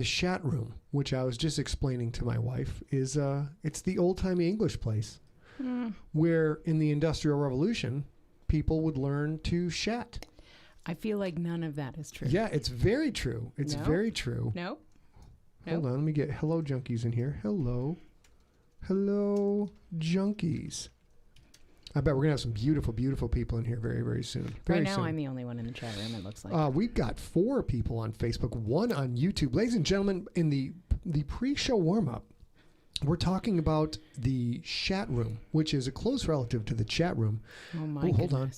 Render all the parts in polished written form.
The Shat Room, which I was just explaining to my wife, is it's the old-timey English place where in the Industrial Revolution, people would learn to shat. I feel like none of that is true. Yeah, it's very true. It's very true. Nope. Hold on, let me get hello junkies in here. Hello. Hello junkies. I bet we're going to have some beautiful, beautiful people in here very, very soon. Right now, I'm the only one in the chat room, it looks like. We've got 4 people on Facebook, 1 on YouTube. Ladies and gentlemen, in the pre-show warm-up, we're talking about the Shat Room, which is a close relative to the chat room. Oh, my goodness. Hold on.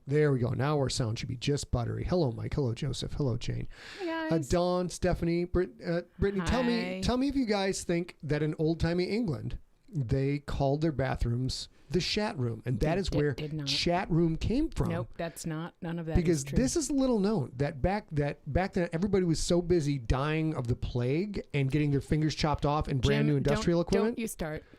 There we go. Now our sound should be just buttery. Hello, Mike. Hello, Joseph. Hello, Jane. Hey, guys. Dawn, Stephanie, Brittany, tell me if you guys think that in old-timey England, they called their bathrooms the Shat Room, and that is where Shat Room came from. Nope, that's not. None of that because is true. this is little known that back then everybody was so busy dying of the plague and getting their fingers chopped off in brand new industrial equipment.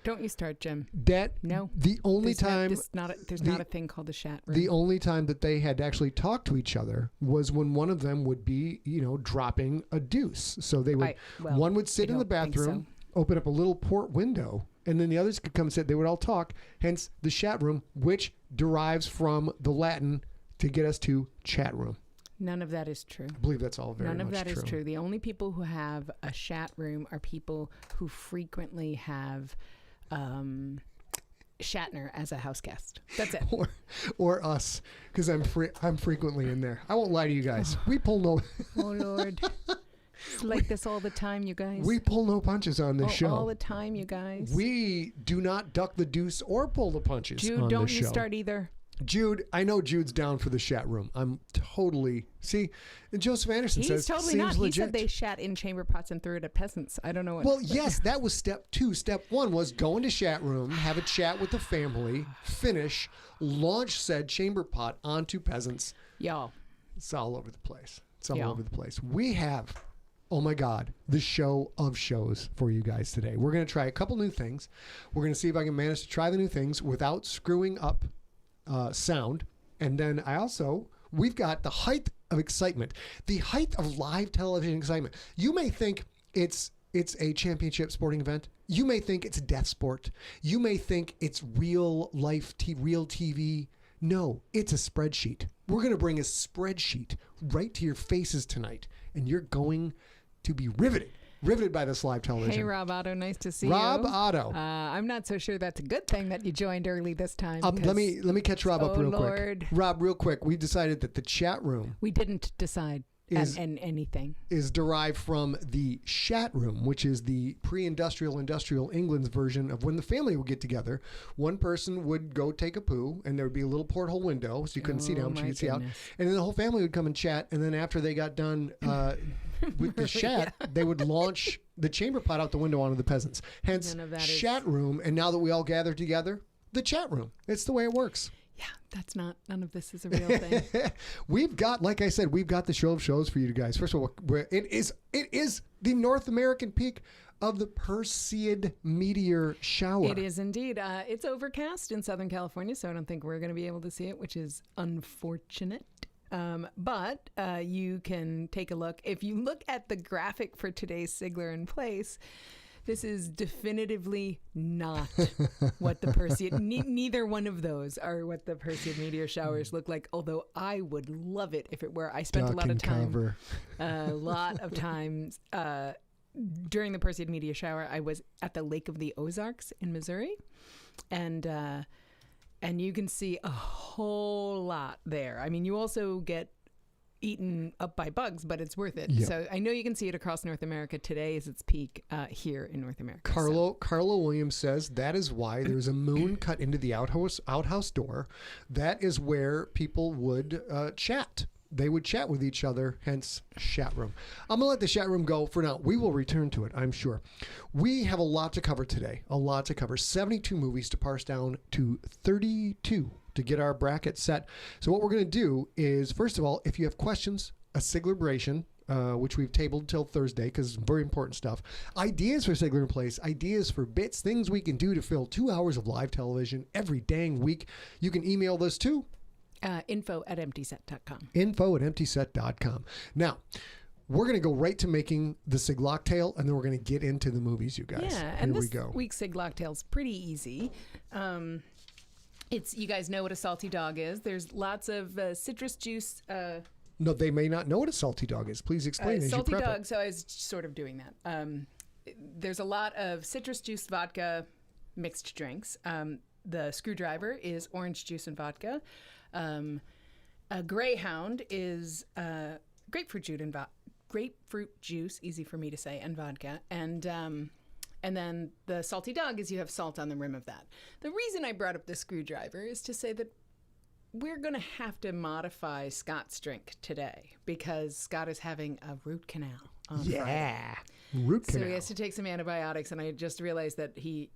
Don't you start, Jim. The only time there's not a thing called the Shat Room. The only time that they had to actually talk to each other was when one of them would be, dropping a deuce. So they would one would sit in the bathroom, open up a little port window, and then the others could come sit. They would all talk, hence the Shat Room, which derives from the Latin to get us to chat room. None of that is true. I believe that's all very much true. None of that is true. The only people who have a Shat Room are people who frequently have Shatner as a house guest. That's it. Or us, because I'm frequently in there. I won't lie to you guys. We pull no... Oh, Lord. It's like this all the time, you guys. We pull no punches on this show. All the time, you guys. We do not duck the deuce or pull the punches Jude, on this show. don't you start either. Jude, I know Jude's down for the Shat Room. I'm totally... See, Joseph Anderson says, totally seems not. legit. He said they shat in chamber pots and threw it at peasants. I don't know what... Well, yes, that was step 2. Step 1 was go into Shat Room, have a chat with the family, finish, launch said chamber pot onto peasants. Y'all. It's all over the place. Over the place. We have... Oh my God, the show of shows for you guys today. We're going to try a couple new things. We're going to see if I can manage to try the new things without screwing up sound. And then we've got the height of excitement, the height of live television excitement. You may think it's a championship sporting event. You may think it's a death sport. You may think it's real life, real TV. No, it's a spreadsheet. We're going to bring a spreadsheet right to your faces tonight, and you're going to be riveted by this live television. Hey, Rob Otto, nice to see you. Rob Otto. I'm not so sure that's a good thing that you joined early this time. Let me catch Rob up real Lord. quick. Rob, real quick. We decided that the chat room. We didn't decide. Anything is derived from the Shat Room, which is the pre-industrial England's version of when the family would get together. One person would go take a poo, and there would be a little porthole window, so you couldn't see down, but you could see out. And then the whole family would come and chat. And then after they got done with the Shat, they would launch the chamber pot out the window onto the peasants. Hence, Shat Room. And now that we all gather together, the chat room. It's the way it works. Yeah, none of this is a real thing. We've got, like I said, we've got the show of shows for you guys. First of all, it is the North American peak of the Perseid meteor shower. It is indeed. It's overcast in Southern California, so I don't think we're going to be able to see it, which is unfortunate. But you can take a look. If you look at the graphic for today's Sigler in Place, this is definitively not what the Perseid... neither one of those are what the Perseid meteor showers look like, although I would love it if it were. I spent a lot of times during the Perseid meteor shower. I was at the Lake of the Ozarks in Missouri, and you can see a whole lot there. I mean, you also get eaten up by bugs, but it's worth it. Yep. So I know you can see it across North America. Today is its peak here in North America. Carlo Williams says that is why there's a moon cut into the outhouse door. That is where people would chat. They would chat with each other, hence Shat Room. I'm going to let the Shat Room go for now. We will return to it, I'm sure. We have a lot to cover today. 72 movies to parse down to 32 to get our bracket set. So what we're going to do is, first of all, if you have questions, a Siglerbration, which we've tabled till Thursday because it's very important stuff. Ideas for Sigler in Place, ideas for bits, things we can do to fill 2 hours of live television every dang week. You can email those to info@emptyset.com. Info@emptyset.com. Now, we're going to go right to making the Siglocktail, and then we're going to get into the movies, you guys. Yeah, and this week's Siglocktail's pretty easy. You guys know what a salty dog is. There's lots of citrus juice. No, they may not know what a salty dog is. Please explain as you salty prep dog. it. So I was sort of doing that. There's a lot of citrus juice, vodka, mixed drinks. The screwdriver is orange juice and vodka. A Greyhound is grapefruit juice, easy for me to say, and vodka. And then the salty dog is you have salt on the rim of that. The reason I brought up the screwdriver is to say that we're going to have to modify Scott's drink today because Scott is having a root canal on Friday. Root canal. So he has to take some antibiotics, and I just realized that he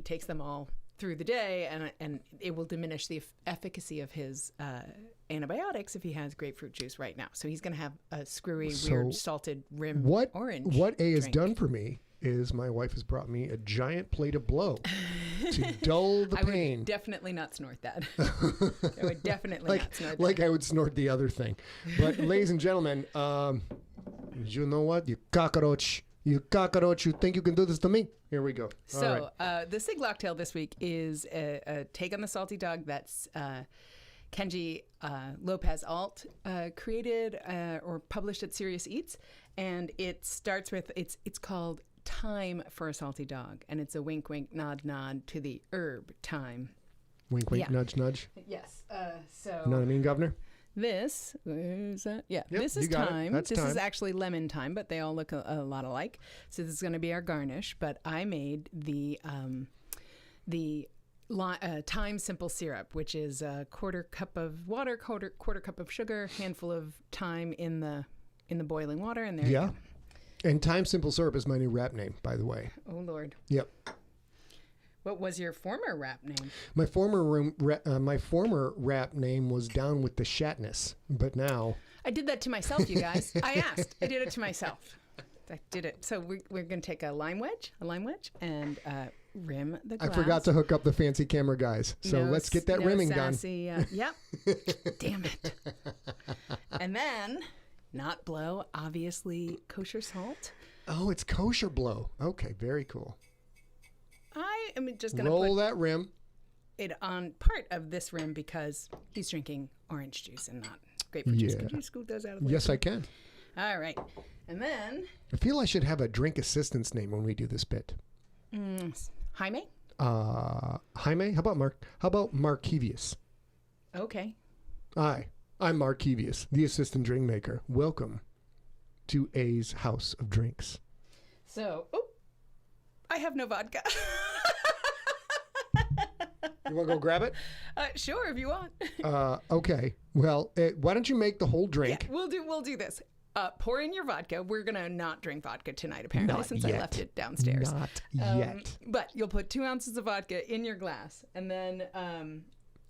takes them all through the day, and it will diminish the efficacy of his antibiotics if he has grapefruit juice right now. So he's going to have a screwy, weird, salted rim orange. What A has done for me is my wife has brought me a giant plate of blow to dull the pain. I would definitely not snort that. I would definitely not snort that. Like I would snort the other thing. But ladies and gentlemen, you know what? You cockroach. You cockroach. You think you can do this to me? Here we go. So the Siglocktail this week is a take on the salty dog that's Kenji Lopez Alt created or published at Serious Eats. And it starts with, it's called Time for a Salty Dog, and it's a wink, wink, nod, nod to the herb thyme. Wink, wink, nudge, nudge. Yes. So. You know what I mean, Governor? This is that. Yeah. Yep, this is thyme. This is actually lemon thyme, but they all look a lot alike. So this is going to be our garnish. But I made the thyme simple syrup, which is a quarter cup of water, quarter cup of sugar, handful of thyme in the boiling water, and there you go. And Thyme Simple Syrup is my new rap name, by the way. Oh, Lord. Yep. What was your former rap name? My former rap name was Down with the Shatness, but now... I did that to myself, you guys. I asked. I did it to myself. I did it. So we're going to take a lime wedge, and rim the glass. I forgot to hook up the fancy camera guys, so let's get that rimming sassy, done. Yep. Damn it. And then... not blow, obviously kosher salt. Oh, it's kosher blow. Okay, very cool. I am just going to roll that rim. It on part of this rim because he's drinking orange juice and not grapefruit juice. Can you scoot those out of the way? Yes, I can. All right. And then... I feel I should have a drink assistance name when we do this bit. Jaime? Jaime? How about Markevius? Okay. Aye. I'm Markevius, the assistant drink maker. Welcome to A's House of Drinks. So, I have no vodka. You want to go grab it? Sure, if you want. Okay. Well, why don't you make the whole drink? Yeah, we'll do this. Pour in your vodka. We're gonna not drink vodka tonight, apparently, since I left it downstairs. Not yet. But you'll put 2 ounces of vodka in your glass, and then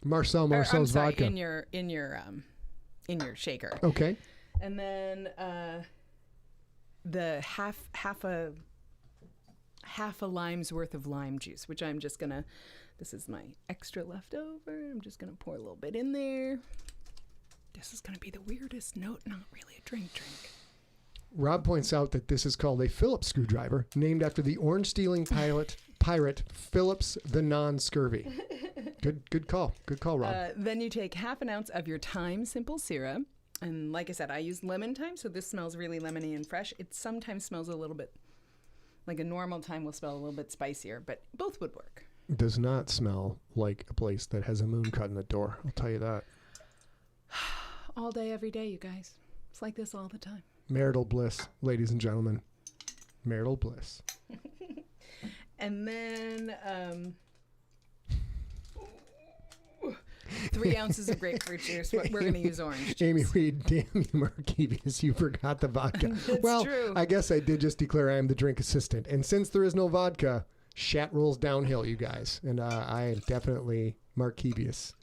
Marcel's vodka in your shaker. Okay. And then the half a lime's worth of lime juice, which I'm just gonna. This is my extra leftover. I'm just gonna pour a little bit in there. This is gonna be the weirdest note, not really a drink. Rob points out that this is called a Phillips screwdriver, named after the orange-stealing pirate Phillips the Non-Scurvy. Good call. Good call, Rob. Then you take half an ounce of your thyme simple syrup. And like I said, I use lemon thyme, so this smells really lemony and fresh. It sometimes smells a little bit like a normal thyme will smell a little bit spicier, but both would work. It does not smell like a place that has a moon cut in the door. I'll tell you that. All day, every day, you guys. It's like this all the time. Marital bliss, ladies and gentlemen. Marital bliss. And then 3 ounces of grapefruit juice. We're going to use orange juice. Amy Reed, damn you, Markevius, you forgot the vodka. That's true. I guess I did just declare I am the drink assistant. And since there is no vodka, Shat rolls downhill, you guys. And I am definitely Markevius.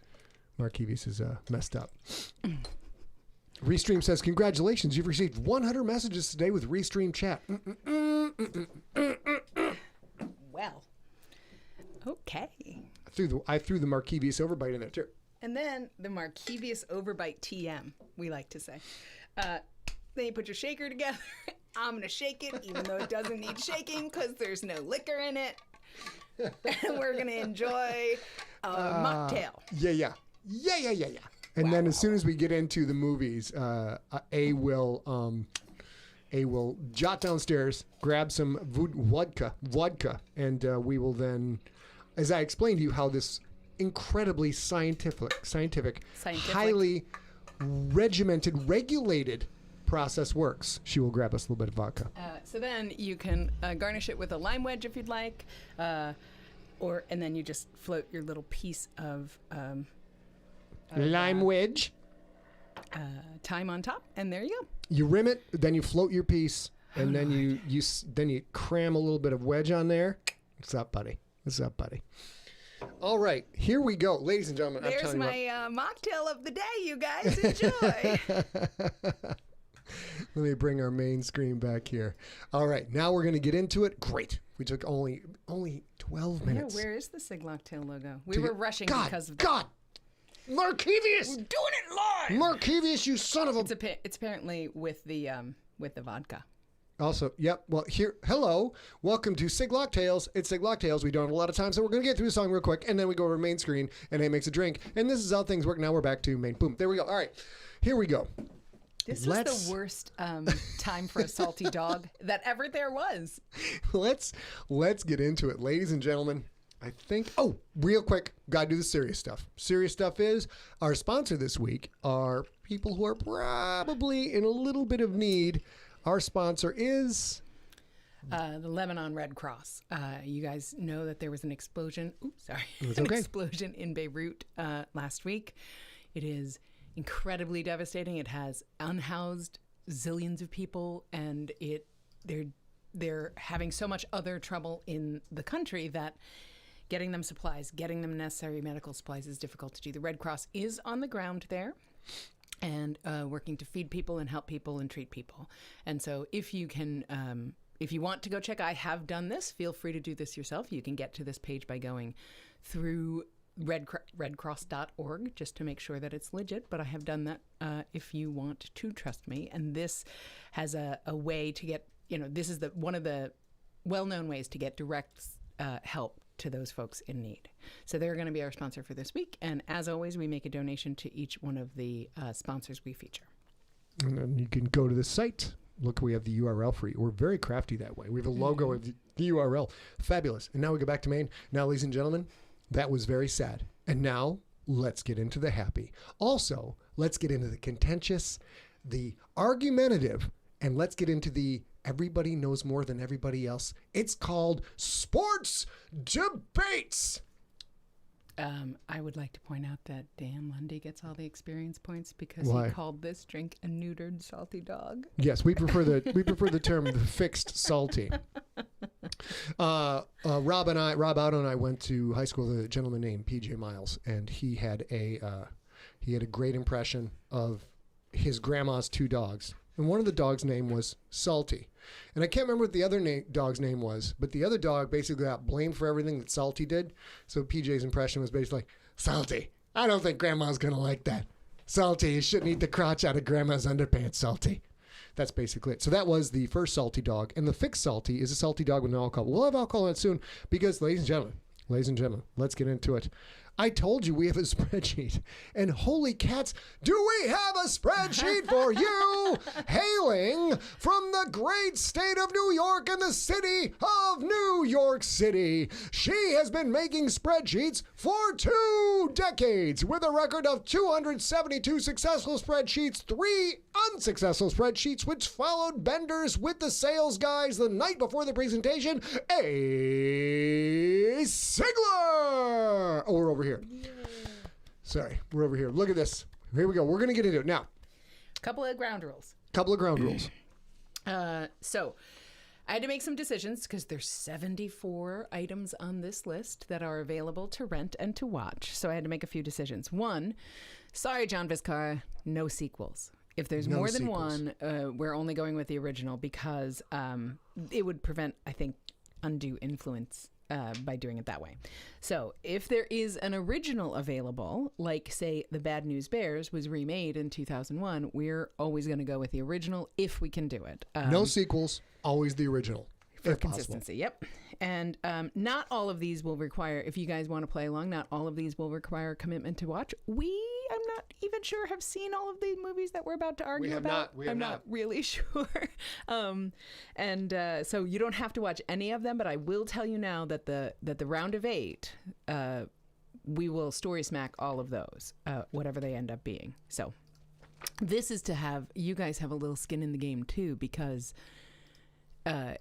Markevius is messed up. Restream says, congratulations, you've received 100 messages today with Restream chat. Well, okay. I threw the Markevius overbite in there too. And then the Markevius overbite TM, we like to say. Then you put your shaker together. I'm going to shake it, even though it doesn't need shaking because there's no liquor in it. And we're going to enjoy a mocktail. Yeah. And then as soon as we get into the movies, A will jot downstairs, grab some vodka, and we will then, as I explained to you how this incredibly scientific, highly regimented, regulated process works, she will grab us a little bit of vodka. So then you can garnish it with a lime wedge if you'd like, and then you just float your little piece of lime wedge, thyme on top, and there you go. You rim it, then you float your piece, and then you cram a little bit of wedge on there. What's up, buddy? All right, here we go, ladies and gentlemen. There's my mocktail of the day, you guys. Enjoy. Let me bring our main screen back here. All right, now we're going to get into it. Great. We took only 12 minutes. Yeah, where is the Siglocktail logo? We were rushing because of that. God! Markevius! We're doing it live! Markevius, you son of a... It's apparently with the vodka. Also, yep. Well, hello. Welcome to Siglocktails. It's Siglocktails. We don't have a lot of time, so we're going to get through the song real quick, and then we go over main screen, and it makes a drink. And this is how things work. Now we're back to main. Boom. There we go. All right. Here we go. This was the worst time for a salty dog that ever there was. Let's get into it, ladies and gentlemen. I think, real quick, got to do the serious stuff. Serious stuff is our sponsor this week are people who are probably in a little bit of need. Our sponsor is... the Lebanon Red Cross. You guys know that there was an explosion. Explosion in Beirut last week. It is incredibly devastating. It has unhoused zillions of people, and they're having so much other trouble in the country that getting them supplies, getting them necessary medical supplies is difficult to do. The Red Cross is on the ground there and working to feed people and help people and treat people. And so if you can, if you want to go check, I have done this, feel free to do this yourself. You can get to this page by going through redcross.org just to make sure that it's legit, but I have done that if you want to trust me. And this has a way to get, this is one of the well-known ways to get direct help to those folks in need. So they're going to be our sponsor for this week. And as always, we make a donation to each one of the sponsors we feature. And then you can go to the site. Look, we have the URL for you. We're very crafty that way. We have a logo of the URL. Fabulous. And now we go back to main. Now, ladies and gentlemen, that was very sad. And now let's get into the happy. Also, let's get into the contentious, the argumentative, and let's get into the everybody knows more than everybody else. It's called Sports Debates. I would like to point out that Dan Lundy gets all the experience points because he called this drink a neutered salty dog. Yes, we prefer the term the fixed salty. Rob Otto and I went to high school with a gentleman named PJ Miles, and he had a great impression of his grandma's two dogs. And one of the dogs' name was Salty. And I can't remember what the other dog's name was, but the other dog basically got blamed for everything that Salty did. So PJ's impression was basically, Salty, I don't think Grandma's going to like that. Salty, you shouldn't eat the crotch out of Grandma's underpants, Salty. That's basically it. So that was the first salty dog. And the fixed salty is a salty dog with no alcohol. We'll have alcohol in it soon because, ladies and gentlemen, let's get into it. I told you we have a spreadsheet. And holy cats, do we have a spreadsheet for you? Hailing from the great state of New York and the city of New York City. She has been making spreadsheets for 2 decades with a record of 272 successful spreadsheets, 3 unsuccessful spreadsheets, which followed benders with the sales guys the night before the presentation. A Sigler! Oh, we're over here. Sorry, we're over here. Look at this. Here we go. We're going to get into it now. Couple of ground rules. So I had to make some decisions because there's 74 items on this list that are available to rent and to watch. So I had to make a few decisions. One, sorry, John Vizcarra, no sequels. If there's more than one, we're only going with the original because it would prevent, I think, undue influence by doing it that way. So if there is an original available, like say The Bad News Bears was remade in 2001, we're always going to go with the original if we can do it. No sequels, always the original. For consistency, yep. And not all of these will require, if you guys want to play along, not all of these will require a commitment to watch. I'm not even sure, have seen all of the movies that we're about to argue about. We have not really sure. So you don't have to watch any of them, but I will tell you now that the round of 8, we will story smack all of those, whatever they end up being. So this is to have, you guys have a little skin in the game too, because...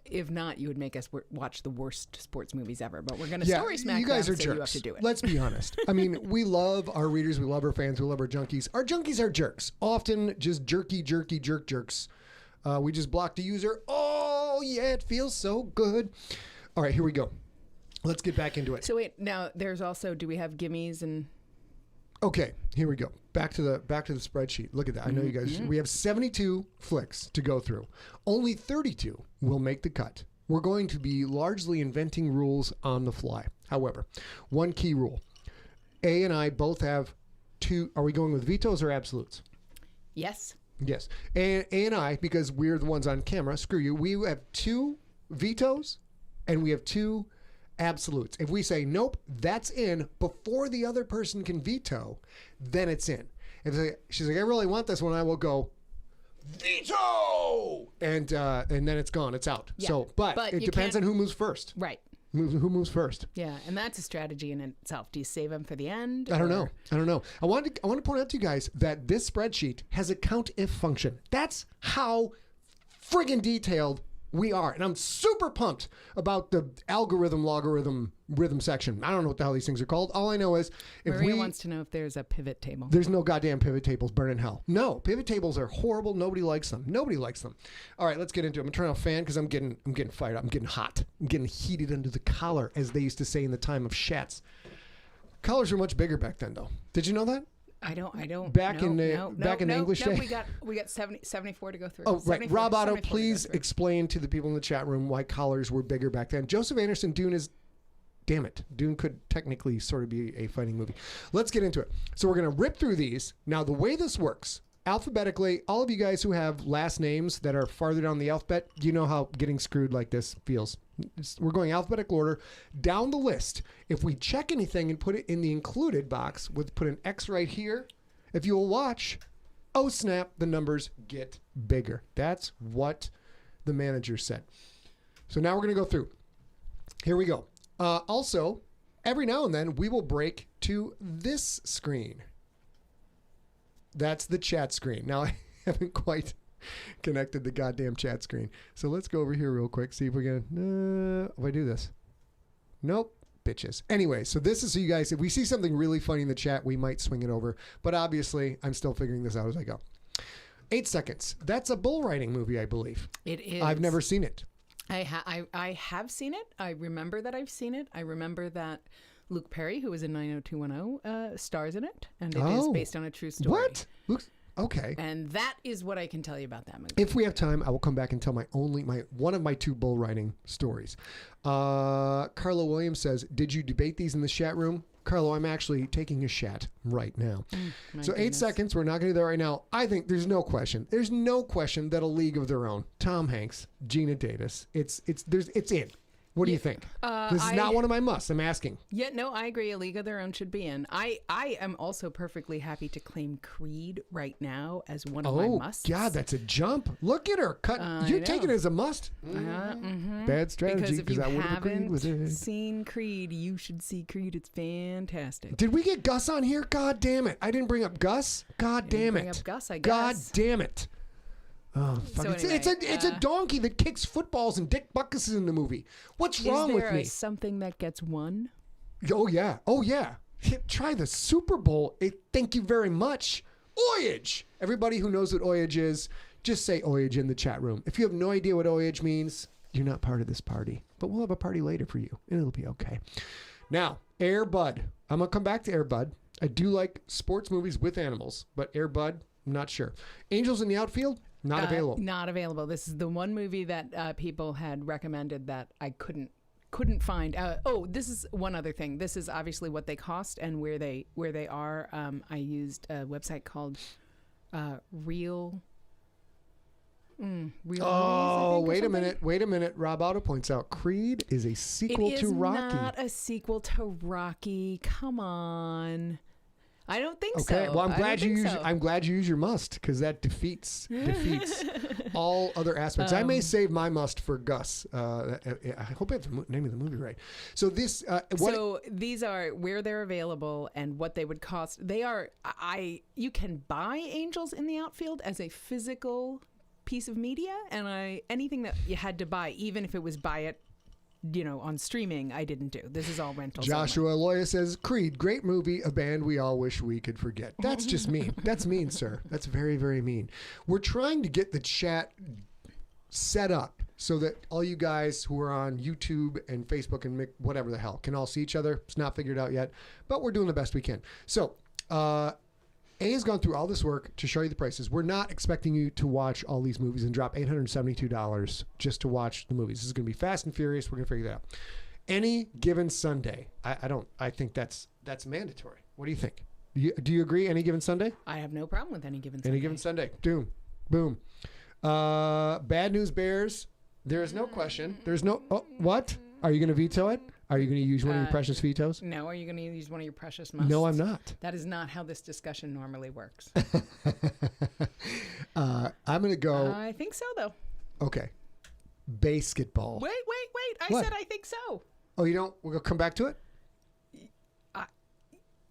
if not, you would make us watch the worst sports movies ever. But we're going to story smack you guys them, are so jerks. you have to do it. Let's be honest. I mean, we love our readers, we love our fans, we love our junkies. Our junkies are jerks. Often just jerks. We just blocked a user. Oh, yeah, it feels so good. All right, here we go. Let's get back into it. So wait, now there's also, do we have gimmies and... Okay, here we go. Back to the spreadsheet. Look at that. I know you guys. We have 72 flicks to go through. Only 32 will make the cut. We're going to be largely inventing rules on the fly. However, one key rule. A and I both have 2. Are we going with vetoes or absolutes? Yes. Yes. A and I, because we're the ones on camera, screw you. We have 2 vetoes and we have 2 absolutes. If we say, nope, that's in before the other person can veto, then it's in. If she's like, I really want this one, I will go, veto! And then it's gone. It's out. Yeah. So, but it depends on who moves first. Right. Who moves first. Yeah, and that's a strategy in itself. Do you save them for the end? I don't know. I want to point out to you guys that this spreadsheet has a count if function. That's how friggin' detailed we are. And I'm super pumped about the logarithm rhythm section. I don't know what the hell these things are called. All I know is Maria wants to know if there's a pivot table. There's no goddamn pivot tables. Burn in hell. No, pivot tables are horrible. Nobody likes them. All right, let's get into it. I'm gonna turn off fan because I'm getting fired up. I'm getting hot. I'm getting heated under the collar, as they used to say in the time of Shats. Collars were much bigger back then, though. Did you know that? I don't. Back in English day. We got 74 to go through. Oh, right. Rob Otto, please explain to the people in the chat room why collars were bigger back then. Joseph Anderson, Dune is... Damn it. Dune could technically sort of be a fighting movie. Let's get into it. So we're going to rip through these. Now, the way this works, alphabetically, all of you guys who have last names that are farther down the alphabet, you know how getting screwed like this feels. We're going alphabetical order down the list. If we check anything and put it in the included box, we'll put an X right here. If you will watch, oh snap, the numbers get bigger. That's what the manager said. So now we're going to go through. Here we go. Also, every now and then we will break to this screen. That's the chat screen. Now I haven't quite connected the goddamn chat screen. So let's go over here real quick. See if we can, if I do this. Nope. Bitches. Anyway, so this is so you guys, if we see something really funny in the chat, we might swing it over. But obviously, I'm still figuring this out as I go. 8 Seconds. That's a bull riding movie, I believe. It is. I've never seen it. I have seen it. I remember that I've seen it. I remember that Luke Perry, who was in 90210, stars in it. And it is based on a true story. What? Okay. And that is what I can tell you about that movie. If we have time, I will come back and tell one of my 2 bull riding stories. Carlo Williams says, did you debate these in the chat room? Carlo, I'm actually taking a shat right now. So 8 seconds. We're not going to do that right now. I think there's no question. There's no question that A League of Their Own, Tom Hanks, Gina Davis, it's in. What do you think? This is not one of my musts. I'm asking. Yeah, no, I agree. A League of Their Own should be in. I am also perfectly happy to claim Creed right now as one of my musts. Oh, God, that's a jump. Look at her. You're taking it as a must. Bad strategy, because if you haven't seen Creed, you should see Creed. It's fantastic. Did we get Gus on here? God damn it. I didn't bring up Gus. God damn it. Bring up Gus, I guess. God damn it. Oh, fuck. So anyway, it's a donkey that kicks footballs and Dick Buckus is in the movie. What's wrong with me? Is there something that gets won? Oh, yeah. Try the Super Bowl. Thank you very much. Oyage. Everybody who knows what Oyage is, just say Oyage in the chat room. If you have no idea what Oyage means, you're not part of this party. But we'll have a party later for you, and it'll be okay. Now, Air Bud. I'm going to come back to Air Bud. I do like sports movies with animals, but Air Bud, I'm not sure. Angels in the Outfield? Not available. Not available. This is the one movie that people had recommended that I couldn't couldn't find. This is one other thing. This is obviously what they cost and where they are. I used a website called Real. Oh, wait a minute. Rob Otto points out Creed is a sequel to Rocky. It is not a sequel to Rocky. Come on. I don't think so. Okay, well, I'm glad you use your must, because that defeats all other aspects. I may save my must for Gus. I hope I have the name of the movie right. So this, these are where they're available and what they would cost. They are. You can buy Angels in the Outfield as a physical piece of media, and anything that you had to buy, even if it was buy it, on streaming, I didn't do. This is all rentals. Joshua Loya says, Creed, great movie, a band we all wish we could forget. That's just mean. That's mean, sir. That's very, very mean. We're trying to get the chat set up so that all you guys who are on YouTube and Facebook and whatever the hell can all see each other. It's not figured out yet, but we're doing the best we can. So, A has gone through all this work to show you the prices. We're not expecting you to watch all these movies and drop $872 just to watch the movies. This is going to be fast and furious. We're going to figure that out. Any given Sunday, I think that's mandatory. What do you think? Do you agree? Any given Sunday? I have no problem with any given Sunday. Any given Sunday. Boom. Bad News Bears. There is no question. There's no. Oh, what? Are you going to veto it? Are you going to use one of your precious vetoes? No. Are you going to use one of your precious musts? No, I'm not. That is not how this discussion normally works. I'm going to go. I think so, though. Okay. Basketball. Wait. What? I said I think so. Oh, you don't? We'll come back to it?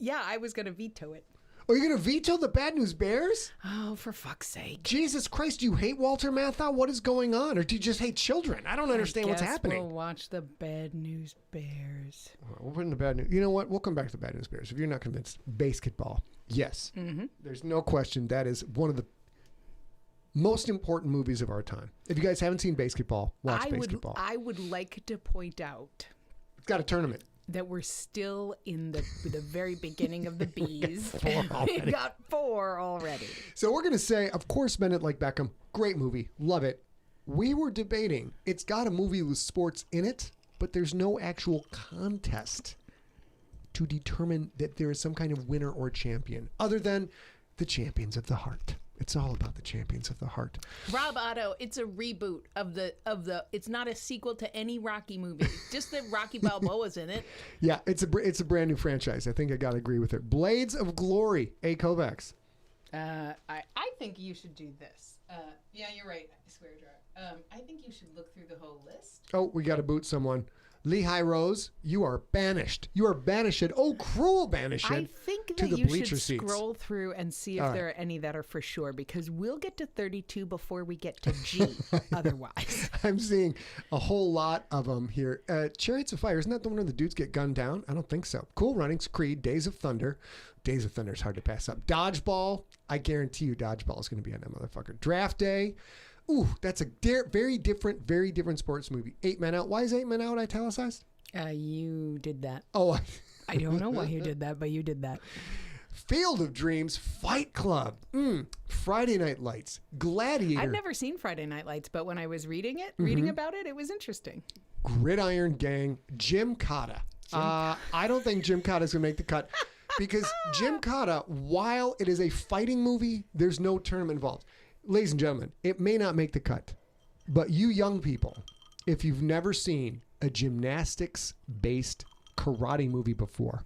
Yeah, I was going to veto it. Oh, you're going to veto the Bad News Bears? Oh, for fuck's sake. Jesus Christ, do you hate Walter Matthau? What is going on? Or do you just hate children? I don't understand what's happening. We'll watch the Bad News Bears. We'll put in the Bad News. You know what? We'll come back to the Bad News Bears. If you're not convinced, basketball. Yes. Mm-hmm. There's no question that is one of the most important movies of our time. If you guys haven't seen basketball, watch basketball. I would like to point out. It's got a tournament. That we're still in the very beginning of the bees. We got 4 already. So we're going to say, of course, Bend It Like Beckham. Great movie. Love it. We were debating. It's got a movie with sports in it, but there's no actual contest to determine that there is some kind of winner or champion other than the champions of the heart. It's all about the champions of the heart. Rob Otto, it's a reboot of the. It's not a sequel to any Rocky movie. Just that Rocky Balboa's in it. Yeah, it's a brand new franchise. I think I got to agree with it. Blades of Glory, A. Kovacs. I think you should do this. Yeah, you're right. I swear to God. I think you should look through the whole list. Oh, we got to boot someone. Lehigh Rose, you are banished. You are banished. Oh, cruel banished. I think that you should scroll through and see if there are any that are for sure, because we'll get to 32 before we get to G otherwise. I'm seeing a whole lot of them here. Chariots of Fire, isn't that the one where the dudes get gunned down? I don't think so. Cool Runnings, Creed, Days of Thunder. Days of Thunder is hard to pass up. Dodgeball, I guarantee you Dodgeball is going to be on that motherfucker. Draft Day. Ooh, that's a very different sports movie. 8 Men Out. Why is 8 Men Out italicized? You did that. Oh, I don't know why you did that, but you did that. Field of Dreams, Fight Club, Friday Night Lights, Gladiator. I've never seen Friday Night Lights, but when I was reading about it, it was interesting. Gridiron Gang, Jim Cotta. I don't think Jim Cotta's going to make the cut because Jim Cotta, while it is a fighting movie, there's no tournament involved. Ladies and gentlemen, it may not make the cut, but you young people, if you've never seen a gymnastics-based karate movie before,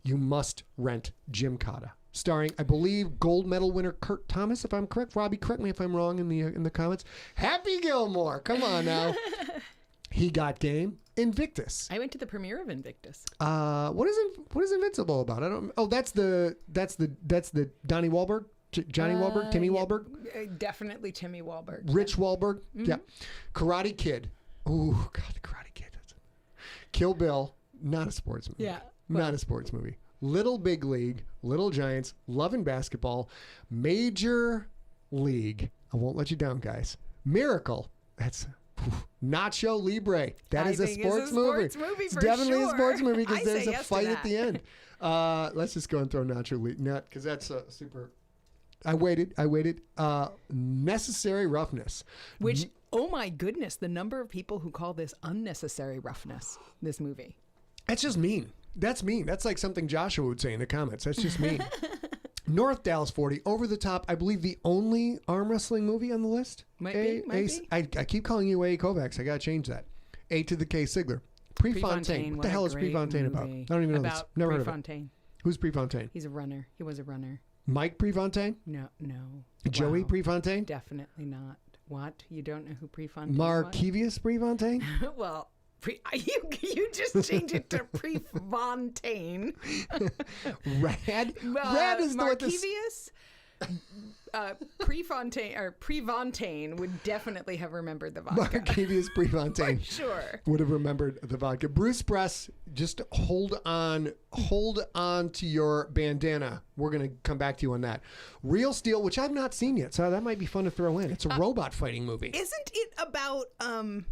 you must rent Jim Cotta, starring, I believe, gold medal winner Kurt Thomas, if I'm correct. Robbie, correct me if I'm wrong in the comments. Happy Gilmore, come on now. He Got Game, Invictus. I went to the premiere of Invictus. What is Invincible about? I don't. Oh, that's the Donnie Wahlberg. Johnny Wahlberg, Timmy Wahlberg? Definitely Timmy Wahlberg. Rich Wahlberg? Mm-hmm. Yeah. Karate Kid. Ooh, God, the Karate Kid. Kill Bill, not a sports movie. Yeah. Not a sports movie. Little Big League, Little Giants, Love and Basketball, Major League. I won't let you down, guys. Miracle. That's Nacho Libre. That is a sports movie. It's definitely a sports movie because there's a fight at the end. Let's just go and throw Nacho Libre, because that's a super... I waited. Necessary Roughness. Which, oh my goodness, the number of people who call this unnecessary roughness, this movie. That's just mean. That's mean. That's like something Joshua would say in the comments. That's just mean. North Dallas 40, Over the Top, I believe the only arm wrestling movie on the list. Might be. I keep calling you A. Kovacs. I got to change that. A to the K. Sigler. Prefontaine. What the hell is Prefontaine about? I don't even know this. Never heard of it. Who's Prefontaine? He's a runner. He was a runner. Mike Prefontaine? No. Joey Wow. Prefontaine? Definitely not. What? You don't know who Prefontaine Markevius Prefontaine? was? Well, you just changed it to Prefontaine. Rad is the Markevius. Prefontaine would definitely have remembered the vodka. Markevius Prefontaine. Sure. Would have remembered the vodka. Bruce Press, just hold on to your bandana. We're going to come back to you on that. Real Steel, which I've not seen yet, so that might be fun to throw in. It's a robot fighting movie. Isn't it about Rock'em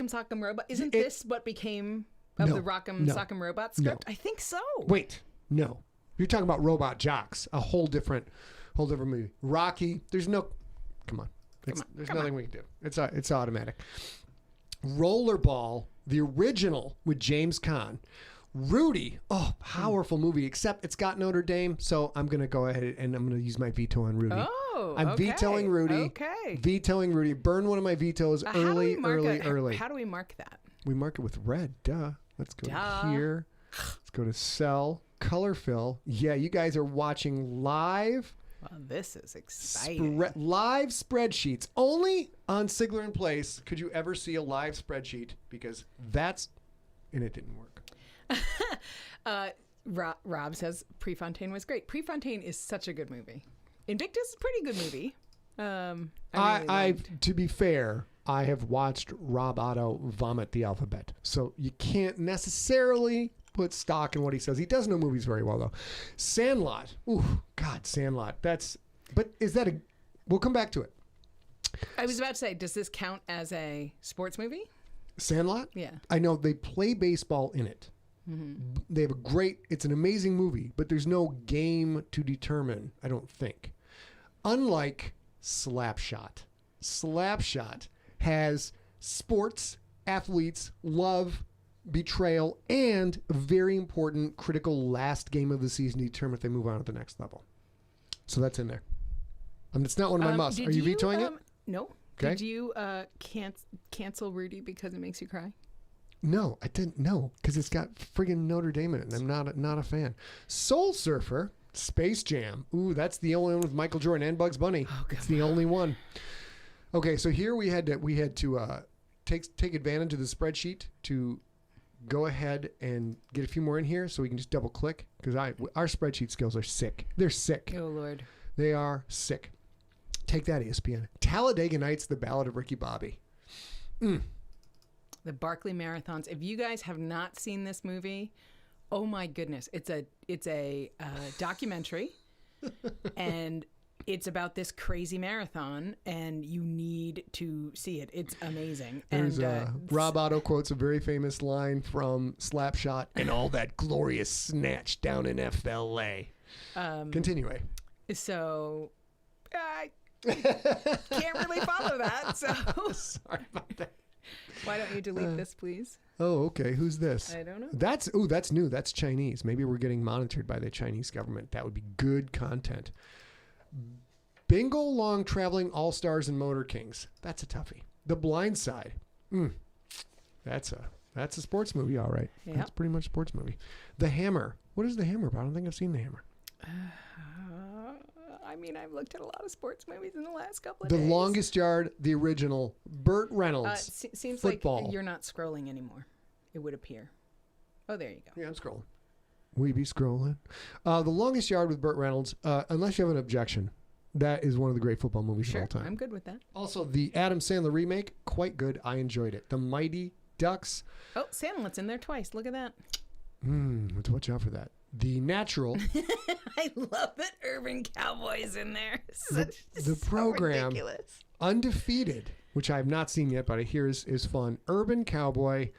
Sock'em Robot? Isn't this what became of the Rock'em Sock'em Robot script? No. I think so. Wait, no. You're talking about Robot Jocks, a whole different movie. Rocky, there's no, come on. There's nothing we can do. It's automatic. Rollerball, the original with James Caan. Rudy, powerful movie, except it's got Notre Dame, so I'm going to go ahead and I'm going to use my veto on Rudy. I'm vetoing Rudy. Okay. Vetoing Rudy. Burn one of my vetoes early. How do we mark that? We mark it with red, duh. Let's go to here. Let's go to cell. Color fill. Yeah, you guys are watching live. Well, this is exciting. Live spreadsheets. Only on SIGLERinPLACE could you ever see a live spreadsheet because and it didn't work. Rob says Prefontaine was great. Prefontaine is such a good movie. Invictus is a pretty good movie. To be fair, I have watched Rob Otto vomit the alphabet, so you can't necessarily put stock in what he says. He does know movies very well, though. Sandlot. Ooh, God, Sandlot. We'll come back to it. I was about to say, does this count as a sports movie? Sandlot? Yeah. I know they play baseball in it. Mm-hmm. They have it's an amazing movie, but there's no game to determine, I don't think. Unlike Slapshot. Slapshot has sports, athletes, love, betrayal, and a very important critical last game of the season to determine if they move on to the next level. So that's in there. It's not one of my musts. Are you vetoing it? No. Okay. Did you cancel Rudy because it makes you cry? No, I didn't. No, because it's got friggin' Notre Dame in it, and I'm not a fan. Soul Surfer, Space Jam. Ooh, that's the only one with Michael Jordan and Bugs Bunny. Oh, it's the only one. Okay, so here we had to take advantage of the spreadsheet to go ahead and get a few more in here, so we can just double click because our spreadsheet skills are sick. They're sick. Oh Lord, they are sick. Take that, ESPN. Talladega Nights: The Ballad of Ricky Bobby. The Barkley Marathons. If you guys have not seen this movie, oh my goodness, it's a documentary, and it's about this crazy marathon, and you need to see it. It's amazing. There's Rob Otto quotes a very famous line from Slapshot, and all that glorious snatch down in FLA. Continue. So, I can't really follow that. So sorry about that. Why don't you delete this, please? Oh, okay. Who's this? I don't know. That's new. That's Chinese. Maybe we're getting monitored by the Chinese government. That would be good content. Bingo Long Traveling All-Stars and Motor Kings. That's a toughie. The Blind Side. That's a sports movie, all right. Yep. That's pretty much a sports movie. The Hammer. What is The Hammer about? I don't think I've seen The Hammer. I mean, I've looked at a lot of sports movies in the last couple of days. The Longest Yard, the original. Burt Reynolds. Seems football. Like you're not scrolling anymore. It would appear. Oh, there you go. Yeah, I'm scrolling. We be scrolling. The Longest Yard with Burt Reynolds. Unless you have an objection, that is one of the great football movies of all time. I'm good with that. Also, the Adam Sandler remake, quite good. I enjoyed it. The Mighty Ducks. Oh, Sandler's in there twice. Look at that. Let's watch out for that. The Natural. I love that Urban Cowboy's in there. The program, ridiculous. Undefeated, which I have not seen yet, but I hear is fun. Urban Cowboy.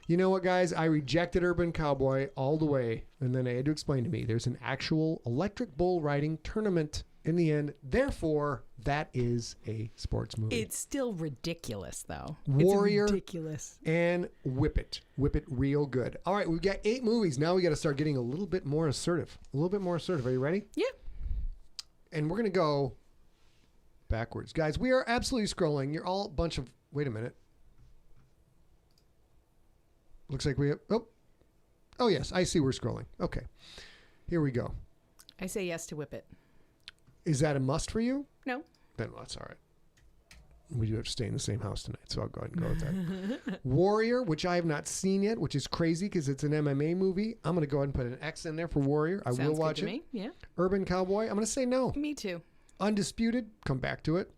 You know what, guys? I rejected Urban Cowboy all the way, and then they had to explain to me there's an actual electric bull riding tournament in the end. Therefore, that is a sports movie. It's still ridiculous, though. Warrior it's ridiculous. and Whip It. Whip It real good. All right, we've got 8 movies. Now we got to start getting a little bit more assertive. A little bit more assertive. Are you ready? Yeah. And we're going to go backwards. Guys, we are absolutely scrolling. You're all a bunch of... Wait a minute. Looks like we have... Oh, yes. I see we're scrolling. Okay. Here we go. I say yes to Whip It. Is that a must for you? No. Then that's all right. We do have to stay in the same house tonight, so I'll go ahead and go with that. Warrior, which I have not seen yet, which is crazy because it's an MMA movie. I'm going to go ahead and put an X in there for Warrior. I will watch it. Me. Yeah. Urban Cowboy, I'm going to say no. Me too. Undisputed, come back to it.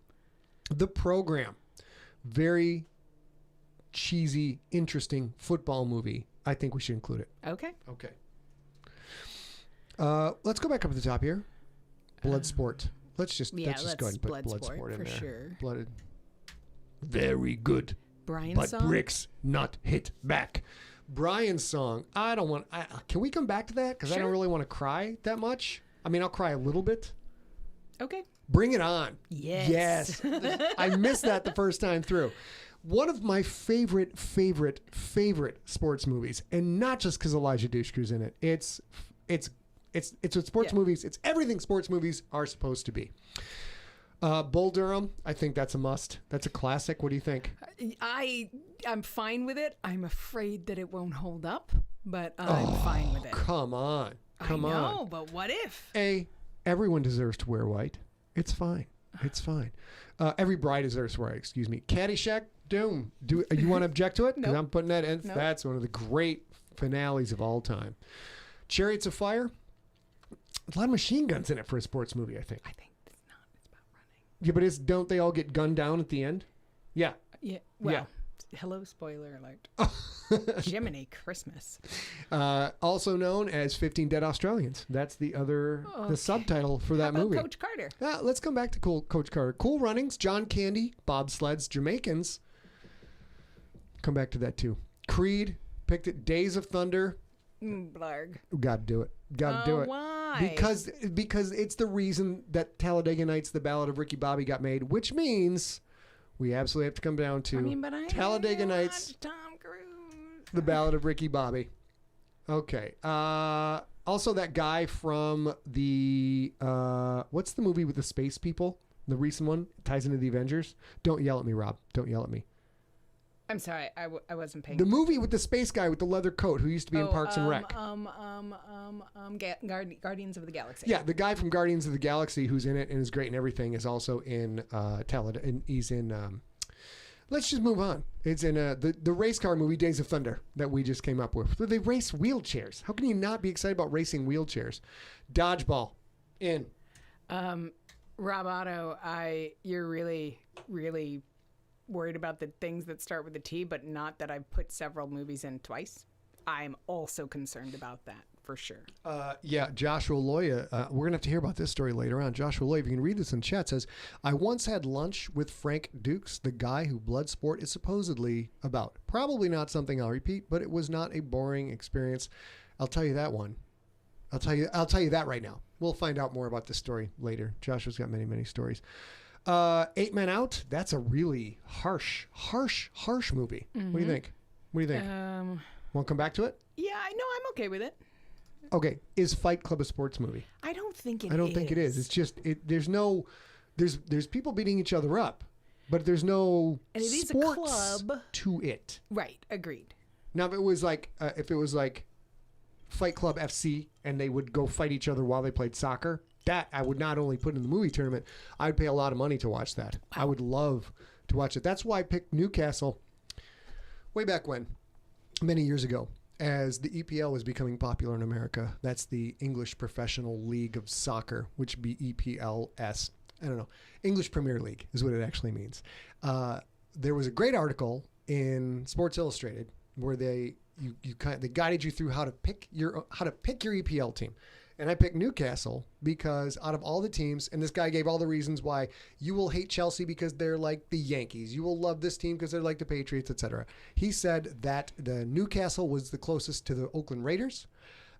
The Program, very cheesy, interesting football movie. I think we should include it. Okay. Okay. Let's go back up to the top here. Bloodsport. Let's just go ahead and put Bloodsport in for there. Sure. Blooded. Very good. Brian's song. Bricks not hit back. Brian's song. I don't want. Can we come back to that? Because I don't really want to cry that much. I mean, I'll cry a little bit. Okay. Bring it on. Yes. Yes. I missed that the first time through. One of my favorite sports movies, and not just because Elijah Dushku's in it. It's what sports movies. It's everything sports movies are supposed to be. Bull Durham. I think that's a must. That's a classic. What do you think? I'm fine with it. I'm afraid that it won't hold up, but I'm fine with it. Come on. Come on. I know, but what if? Everyone deserves to wear white. It's fine. It's fine. Every bride deserves to wear white. Excuse me. Caddyshack. Doom. Do you want to object to it? Because I'm putting that in. Nope. That's one of the great finales of all time. Chariots of Fire. A lot of machine guns in it for a sports movie, I think. I think it's not. It's about running. Yeah, but don't they all get gunned down at the end? Yeah. Yeah. Well, hello, spoiler alert. Jiminy Christmas. Also known as 15 Dead Australians. That's the subtitle for that movie. Coach Carter. Let's come back to Coach Carter. Cool Runnings, John Candy, bobsleds, Jamaicans. Come back to that too. Creed, picked it. Days of Thunder. Blarg. Got to do it. Got to do it. Why? Because it's the reason that Talladega Nights, The Ballad of Ricky Bobby got made, which means we absolutely have to come down to Talladega Nights, Tom Cruise. The Ballad of Ricky Bobby. Okay. Also that guy from the, what's the movie with the space people? The recent one ties into the Avengers. Don't yell at me, Rob. Don't yell at me. I'm sorry, I wasn't paying. The movie with the space guy with the leather coat who used to be in Parks and Rec. Guardians of the Galaxy. Yeah, the guy from Guardians of the Galaxy who's in it and is great and everything is also in Talladega. And he's in. Let's just move on. It's in the race car movie Days of Thunder that we just came up with. They race wheelchairs. How can you not be excited about racing wheelchairs? Dodgeball. In. Rob Otto, you're really, really worried about the things that start with a T, but not that I've put several movies in twice. I'm also concerned about that, for sure. Yeah, Joshua Loya, we're going to have to hear about this story later on. Joshua Loya, if you can read this in chat, says, I once had lunch with Frank Dukes, the guy who Bloodsport is supposedly about. Probably not something I'll repeat, but it was not a boring experience. I'll tell you that one. I'll tell you that right now. We'll find out more about this story later. Joshua's got many, many stories. 8 Men Out. That's a really harsh movie. Mm-hmm. What do you think? Want to come back to it? Yeah, no, I'm okay with it. Okay. Is Fight Club a sports movie? I don't think it is. I don't think it is. It's just, there's people beating each other up, but there's no and it is sports a club to it. Right. Agreed. Now, if it was like Fight Club FC and they would go fight each other while they played soccer, that I would not only put in the movie tournament, I would pay a lot of money to watch that. Wow. I would love to watch it. That's why I picked Newcastle way back when, many years ago, as the EPL was becoming popular in America. That's the English Professional League of Soccer, which would be EPLS. I don't know. English Premier League is what it actually means. There was a great article in Sports Illustrated where they guided you through how to pick your EPL team. And I picked Newcastle because out of all the teams, and this guy gave all the reasons why you will hate Chelsea because they're like the Yankees. You will love this team because they're like the Patriots, etc. He said that the Newcastle was the closest to the Oakland Raiders.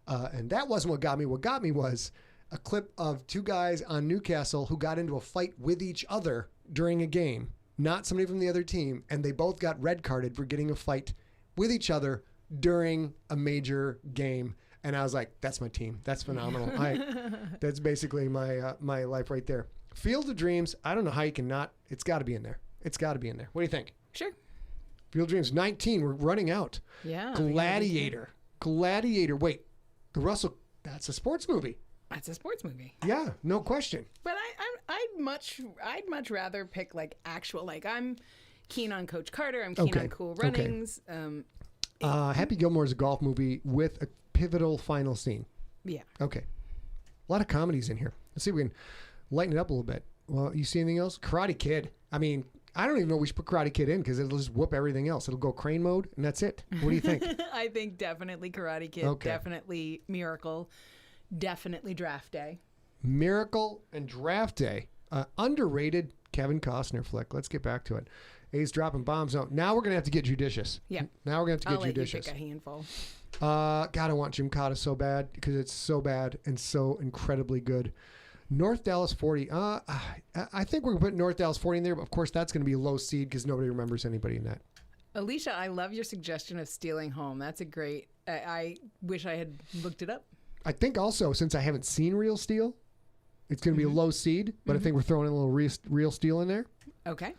And that wasn't what got me. What got me was a clip of two guys on Newcastle who got into a fight with each other during a game, not somebody from the other team, and they both got red carded for getting a fight with each other during a major game. And I was like, that's my team. That's phenomenal. That's basically my life right there. Field of Dreams, I don't know how you can not. It's got to be in there. It's got to be in there. What do you think? Sure. Field of Dreams, 19. We're running out. Yeah. Gladiator. Wait, that's a sports movie. That's a sports movie. Yeah, no question. But I'd much rather pick like actual, like I'm keen on Coach Carter. I'm keen on Cool Runnings. Happy Gilmore is a golf movie with a pivotal final scene. Yeah. Okay. A lot of comedies in here. Let's see if we can lighten it up a little bit. Well, you see anything else? Karate Kid. I mean, I don't even know we should put Karate Kid in because it'll just whoop everything else. It'll go crane mode, and that's it. What do you think? I think definitely Karate Kid. Okay. Definitely Miracle. Definitely Draft Day. Miracle and Draft Day. Underrated Kevin Costner flick. Let's get back to it. A's dropping bombs out. Now we're going to have to get judicious. Yeah. Now we're going to have to get judicious. I'll let you pick a handful. God, I want Jim Cotta so bad because it's so bad and so incredibly good. North Dallas 40. I think we're going to put North Dallas 40 in there, but of course that's going to be a low seed because nobody remembers anybody in that. Alicia, I love your suggestion of Stealing Home. That's a great. I wish I had looked it up. I think also, since I haven't seen Real Steel, it's going to be a low seed, but I think we're throwing in a little Real Steel in there. Okay.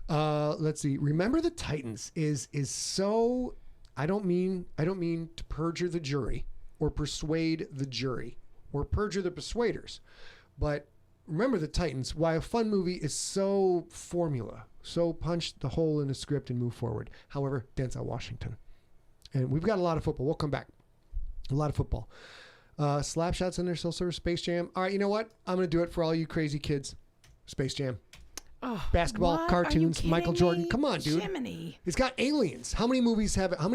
Let's see. Remember the Titans is so. I don't mean to perjure the jury or persuade the jury or perjure the persuaders, but Remember the Titans. Why a fun movie is so formula, so punch the hole in the script and move forward. However, Denzel Washington. And we've got a lot of football. We'll come back. A lot of football. Slap shots in there, still sort of Space Jam. All right, you know what? I'm going to do it for all you crazy kids. Space Jam. Oh, basketball, cartoons, Michael Jordan. Me? Come on, dude. Jiminy. It's got aliens. How many of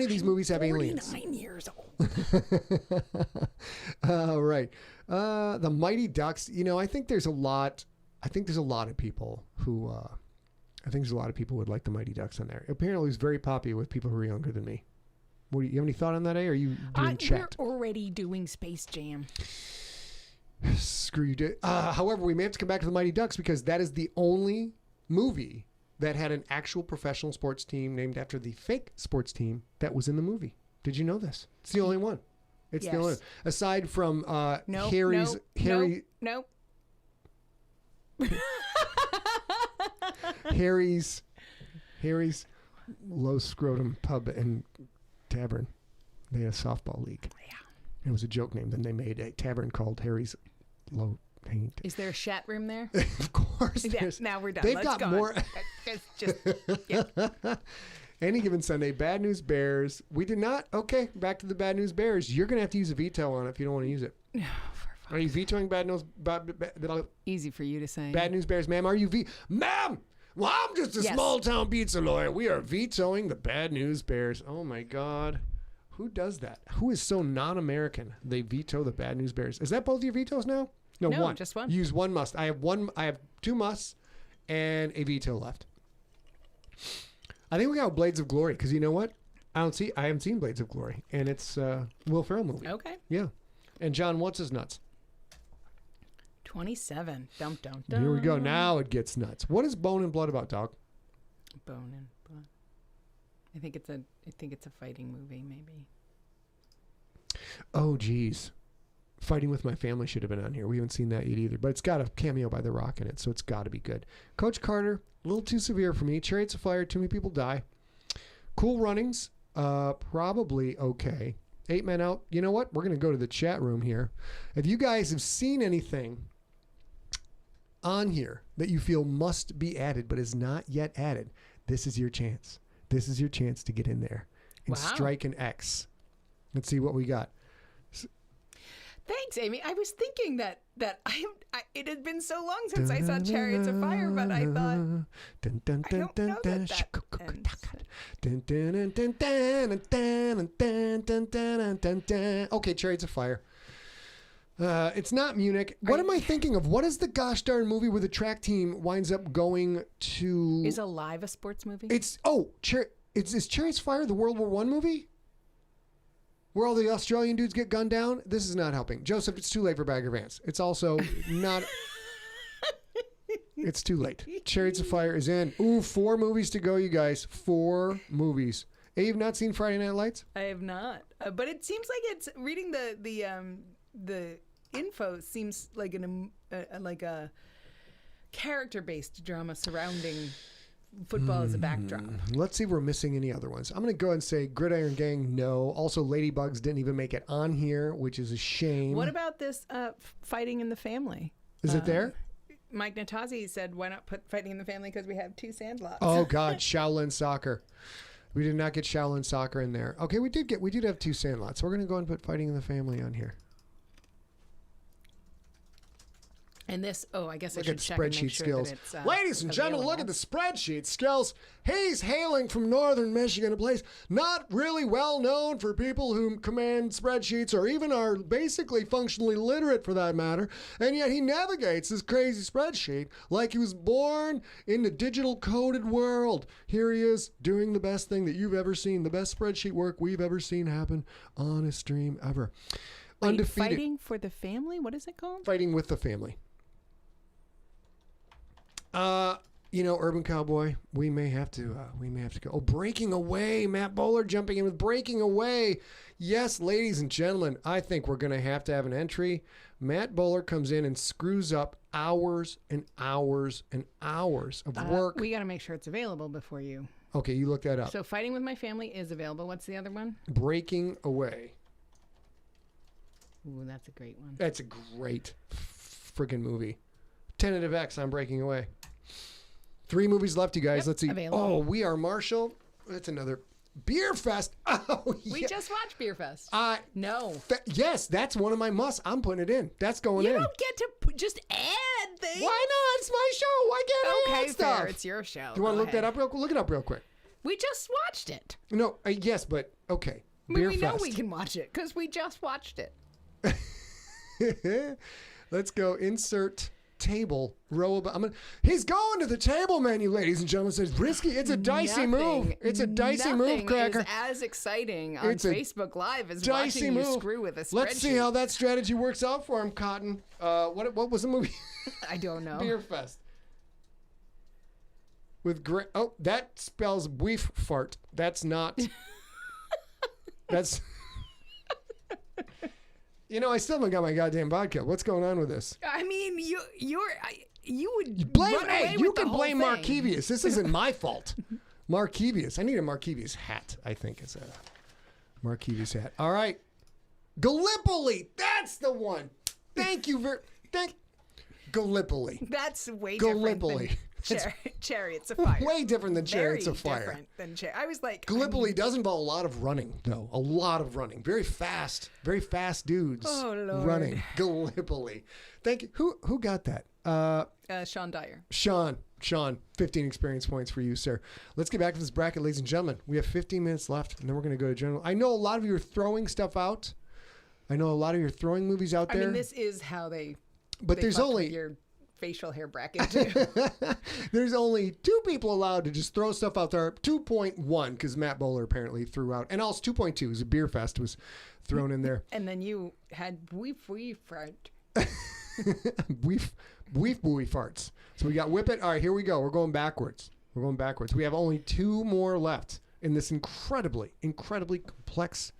these movies have aliens? 49 years old. All right. The Mighty Ducks. You know, I think there's a lot of people who would like the Mighty Ducks on there. Apparently, it's very popular with people who are younger than me. What do you have any thought on that, A? Or are you doing chat? We're already doing Space Jam. Screw you. However, we may have to come back to the Mighty Ducks because that is the only movie that had an actual professional sports team named after the fake sports team that was in the movie. Did you know this? It's the only one. It's the only one. Aside from Harry's low scrotum pub and tavern. They had a softball league. Yeah. It was a joke name. Then they made a tavern called Harry's Low Hanging. Is there a Shat room there? Of course. Yeah, now we're done. They've Let's got go more. Yeah. Any given Sunday, Bad News Bears. We did not. Okay, back to the Bad News Bears. You're going to have to use a veto on it if you don't want to use it. No, Are you vetoing Bad News? Easy for you to say. Bad News Bears, ma'am. Are you Ma'am! Well, I'm just a small town pizza lawyer. We are vetoing the Bad News Bears. Oh my God. Who does that? Who is so non-American? They veto the Bad News Bears. Is that both your vetoes now? No, one. Just one. Use one must. I have two musts and a veto left. I think we got Blades of Glory because you know what? I haven't seen Blades of Glory, and it's a Will Ferrell movie. Okay. Yeah, and John What's His Nuts. 27. Dum dum dum. Here we go. Now it gets nuts. What is Bone and Blood about, dog? Bone and Blood. I think it's a fighting movie, maybe. Oh, geez. Fighting with My Family should have been on here. We haven't seen that yet either, but it's got a cameo by The Rock in it, so it's got to be good. Coach Carter, a little too severe for me. Chariots of Fire, too many people die. Cool Runnings, probably okay. 8 Men Out. You know what? We're going to go to the chat room here. If you guys have seen anything on here that you feel must be added but is not yet added, this is your chance. This is your chance to get in there and strike an X. Let's see what we got. Thanks, Amy. I was thinking that it had been so long since I saw Chariots of Fire, but I thought I don't know that. Okay, Chariots of Fire. It's not Munich. What am I thinking of? What is the gosh darn movie where the track team winds up going to? Is Alive a sports movie? Is Chariots of Fire the World War I movie? where all the Australian dudes get gunned down. This is not helping. Joseph, it's too late for Bagger Vance. It's also not... It's too late. Chariots of Fire is in. Ooh, 4 movies to go, you guys. 4 movies. Hey, you've not seen Friday Night Lights? I have not. But it seems like it's... Reading the info seems like a character-based drama surrounding football as a backdrop. Let's see if we're missing any other ones. I'm going to go ahead and say Gridiron Gang, no. Also, Ladybugs didn't even make it on here, which is a shame. What about this Fighting in the Family? Is it there? Mike Natazzi said, why not put Fighting in the Family because we have 2 Sandlots. Oh, God, Shaolin Soccer. We did not get Shaolin Soccer in there. Okay, we did have 2 Sandlots. So we're going to go and put Fighting in the Family on here. And this, I guess look I should at check and spreadsheet make sure skills. that it's Ladies and gentlemen, look at the spreadsheet skills. He's hailing from northern Michigan, a place not really well known for people who command spreadsheets or even are basically functionally literate for that matter. And yet he navigates this crazy spreadsheet like he was born in the digital coded world. Here he is doing the best thing that you've ever seen, the best spreadsheet work we've ever seen happen on a stream ever. Wait, Undefeated. Fighting for the Family? What is it called? Fighting with the Family. Urban Cowboy, we may have to go. Oh, Breaking Away. Matt Bowler jumping in with Breaking Away. Yes, ladies and gentlemen, I think we're going to have an entry. Matt Bowler comes in and screws up hours and hours and hours of work. We got to make sure it's available before you. Okay, you look that up. So Fighting with My Family is available. What's the other one? Breaking Away. Ooh, that's a great one. That's a great friggin' movie. Tentative X on Breaking Away. 3 movies left, you guys. Yep, Let's see. available. Oh, We Are Marshall. That's another Beer Fest. Oh, yeah. We just watched Beer Fest. No. Yes, that's one of my musts. I'm putting it in. That's going in. You don't get to just add things. Why not? It's my show. Why can't I add stuff? Fair. It's your show. Do you want to look that up real quick? Look it up real quick. We just watched it. No, yes, but okay. We know we can watch it because we just watched it. Let's go insert table row about. He's going to the table menu, ladies and gentlemen. It's risky. It's a dicey move. It's a dicey move, Cracker. Is as exciting on It's a Facebook Live as dicey watching move. you screw with a spreadsheet. Let's see how that strategy works out for him, Cotton. What was the movie? I don't know. Beer Fest. With that spells weef fart. That's not. That's. I still haven't got my goddamn vodka. What's going on with this? I mean, you would blame. run away Hey, with you the can whole blame thing. Markevius. This isn't my fault. Markevius. I need a Markevius hat. I think it's a Markevius hat. All right, Gallipoli. That's the one. Thank you Gallipoli. That's way Gallipoli. different than Chariots of Fire. Way different than Chariots of Fire. Different than I was like, Gallipoli does involve a lot of running, though. A lot of running. Very fast dudes running. Gallipoli. Thank you. Who got that? Sean Dyer. Sean, 15 experience points for you, sir. Let's get back to this bracket, ladies and gentlemen. We have 15 minutes left, and then we're going to go to general. I know a lot of you are throwing stuff out. I know a lot of you are throwing movies out there. I mean, this is how they. But there's only your facial hair bracket too. There's only 2 people allowed to just throw stuff out there. 2.1 because Matt Bowler apparently threw out, and also 2.2 was a Beer Fest was thrown in there. And then you had weef fart. Weef buoy farts. So we got whip it. All right, here we go. We're going backwards. We have only 2 more left in this incredibly complex,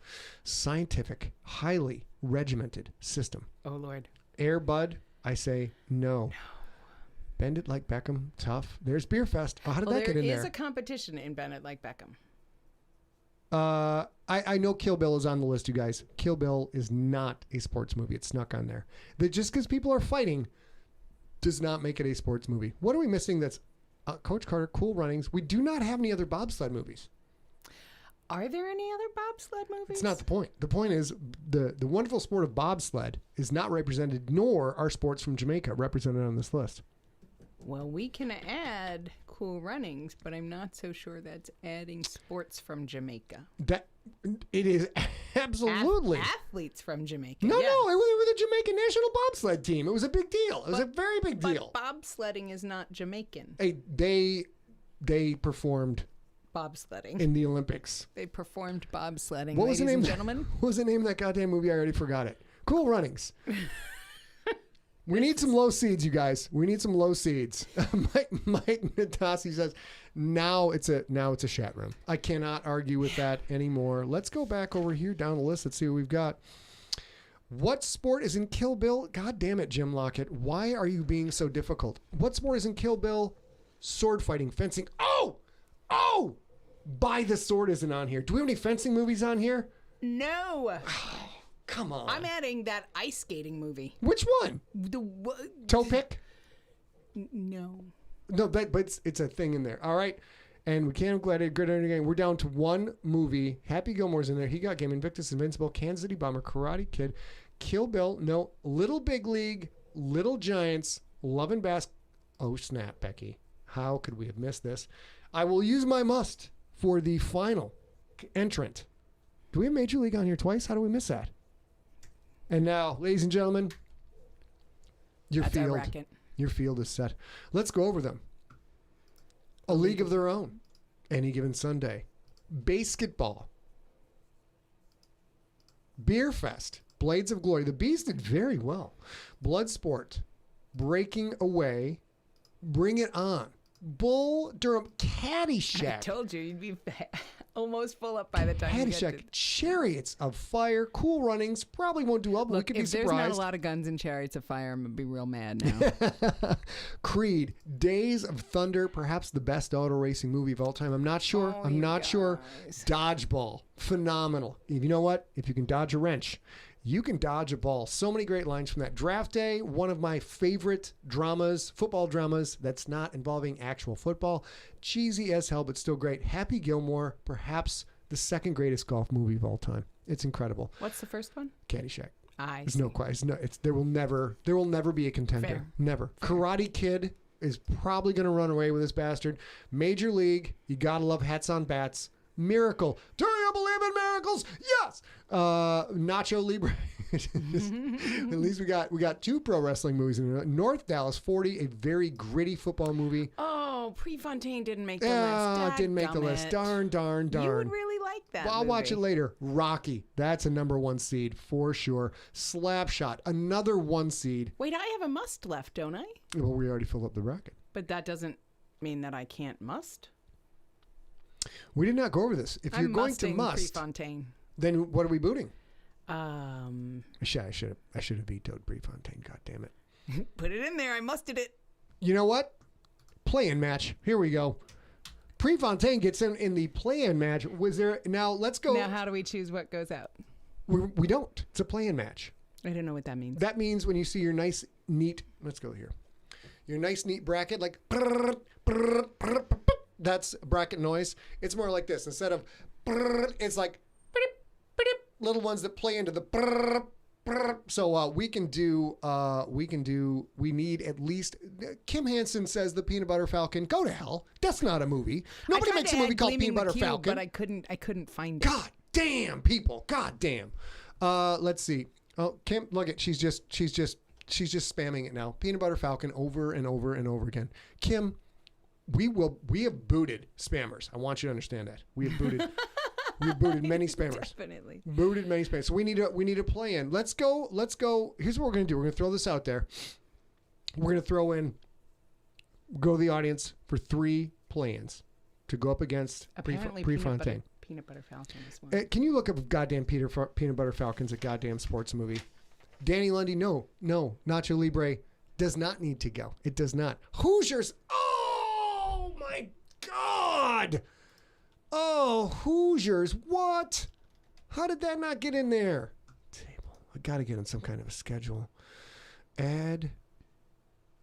scientific, highly regimented system. Oh Lord. Air Bud, I say no. Bend It Like Beckham, tough. There's Beer Fest. Oh, how did that get in there? There is a competition in Bend It Like Beckham. I know Kill Bill is on the list, you guys. Kill Bill is not a sports movie. It's snuck on there. Just because people are fighting does not make it a sports movie. What are we missing that's Coach Carter, Cool Runnings? We do not have any other bobsled movies. Are there any other bobsled movies? It's not the point. The point is the wonderful sport of bobsled is not represented, nor are sports from Jamaica represented on this list. Well, we can add Cool Runnings, but I'm not so sure that's adding sports from Jamaica. That it is absolutely athletes from Jamaica. No, yes. no, it was the Jamaican national bobsled team. It was a big deal. It was a very big deal. But bobsledding is not Jamaican. They performed bobsledding. in the Olympics. They performed bobsledding, What was the name? and gentlemen. What was the name of that goddamn movie? I already forgot it. Cool Runnings. We need some low seeds, you guys. We need some low seeds. Mike Natasi says, now it's a Shat room. I cannot argue with that anymore. Let's go back over here down the list. Let's see what we've got. What sport is in Kill Bill? God damn it, Jim Lockett. Why are you being so difficult? What sport is in Kill Bill? Sword fighting, fencing. Oh! By the Sword isn't on here. Do we have any fencing movies on here? No. Come on. I'm adding that ice skating movie. Which one? Toe pick? No. No, but it's a thing in there. All right. And we can't glad it good again. We're down to one movie. Happy Gilmore's in there. He Got Game, Invictus, Invincible, Kansas City Bomber, Karate Kid, Kill Bill. No, Little Big League, Little Giants, Love and Bask. Oh, snap, Becky. How could we have missed this? I will use my must for the final entrant. Do we have Major League on here twice? How do we miss that? And now, ladies and gentlemen, your field is set. Let's go over them. A League of Their Own, Any Given Sunday, Basketball, Beer Fest, Blades of Glory. The Bees did very well. Bloodsport, Breaking Away, Bring It On, Bull Durham, Caddyshack. I told you you'd be almost full up by the time you get to... Chariots of Fire, Cool Runnings. Probably won't do well, but we could be surprised. If there's not a lot of guns and Chariots of Fire, I'm going to be real mad now. Creed, Days of Thunder, perhaps the best auto racing movie of all time. I'm not sure. I'm not sure. Dodgeball, phenomenal. You know what? If you can dodge a wrench, you can dodge a ball. So many great lines from that. Draft Day, one of my favorite dramas, football dramas that's not involving actual football. Cheesy as hell, but still great. Happy Gilmore, perhaps the second greatest golf movie of all time. It's incredible. What's the first one? Caddyshack. There's no question. There will never be a contender. Fair. Never. Fair. Karate Kid is probably going to run away with this bastard. Major League, you gotta love Hats on Bats. Miracle. Do you believe in miracles? Yes. Nacho Libre. At least we got two pro wrestling movies in there. North Dallas 40, a very gritty football movie. Oh, Prefontaine didn't make the list. It didn't make the list. Darn. You would really like that. Well, I'll watch it later. Rocky. That's a number 1 seed for sure. Slapshot. Another 1 seed. Wait, I have a must left, don't I? Well, we already filled up the bracket. But that doesn't mean that I can't must. We did not go over this. If you're going to must, Prefontaine. then what are we booting? I should have vetoed Prefontaine. God damn it! Put it in there. I musted it. You know what? Play-in match. Here we go. Prefontaine gets in the play-in match. Was there? Now let's go. Now how do we choose what goes out? We don't. It's a play-in match. I don't know what that means. That means when you see your nice, neat. Let's go here. Your nice, neat bracket, like. That's bracket noise. It's more like this. Instead of it's like little ones that play into the so we need at least Kim Hansen says the Peanut Butter Falcon. Go to hell. That's not a movie. Nobody makes a movie called Peanut Butter Falcon. But I couldn't find it. God damn, people. God damn. Let's see. Oh, Kim, look at she's just spamming it now. Peanut Butter Falcon over and over and over again. Kim, we have booted spammers. I want you to understand that. We have booted many spammers. Definitely. Booted many spammers. So we need a play in. Let's go. Here's what we're going to do. We're going to throw this out there. We're going to throw in go to the audience for 3 play-ins to go up against Prefontaine. Peanut Butter Falcon as well. Can you look up goddamn Peanut Butter Falcons, a goddamn sports movie? Danny Lundy, no. Nacho Libre does not need to go. It does not. Hoosiers. Oh my God. Oh, Hoosiers. What? How did that not get in there? Table. I got to get on some kind of a schedule. Add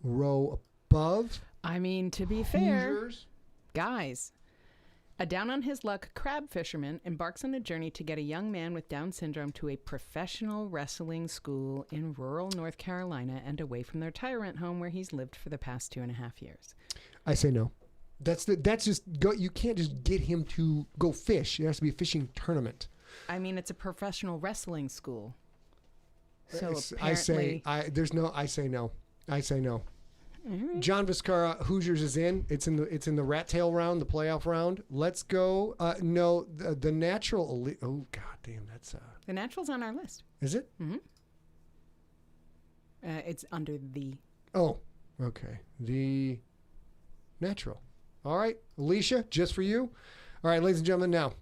row above. I mean, to be fair, Hoosiers. Guys, a down-on-his-luck crab fisherman embarks on a journey to get a young man with Down syndrome to a professional wrestling school in rural North Carolina and away from their tyrant home where he's lived for the past 2.5 years. I say no. That's just go. You can't just get him to go fish. It has to be a fishing tournament. I mean, it's a professional wrestling school. So I say no. I say no. John Viscara, Hoosiers is in. It's in the rat tail round, the playoff round. Let's go. No, the natural elite. Oh God damn, that's The Natural's on our list. Is it? Mm-hmm. It's under the. Oh, okay. The natural. All right, Alicia, just for you. All right, ladies and gentlemen, now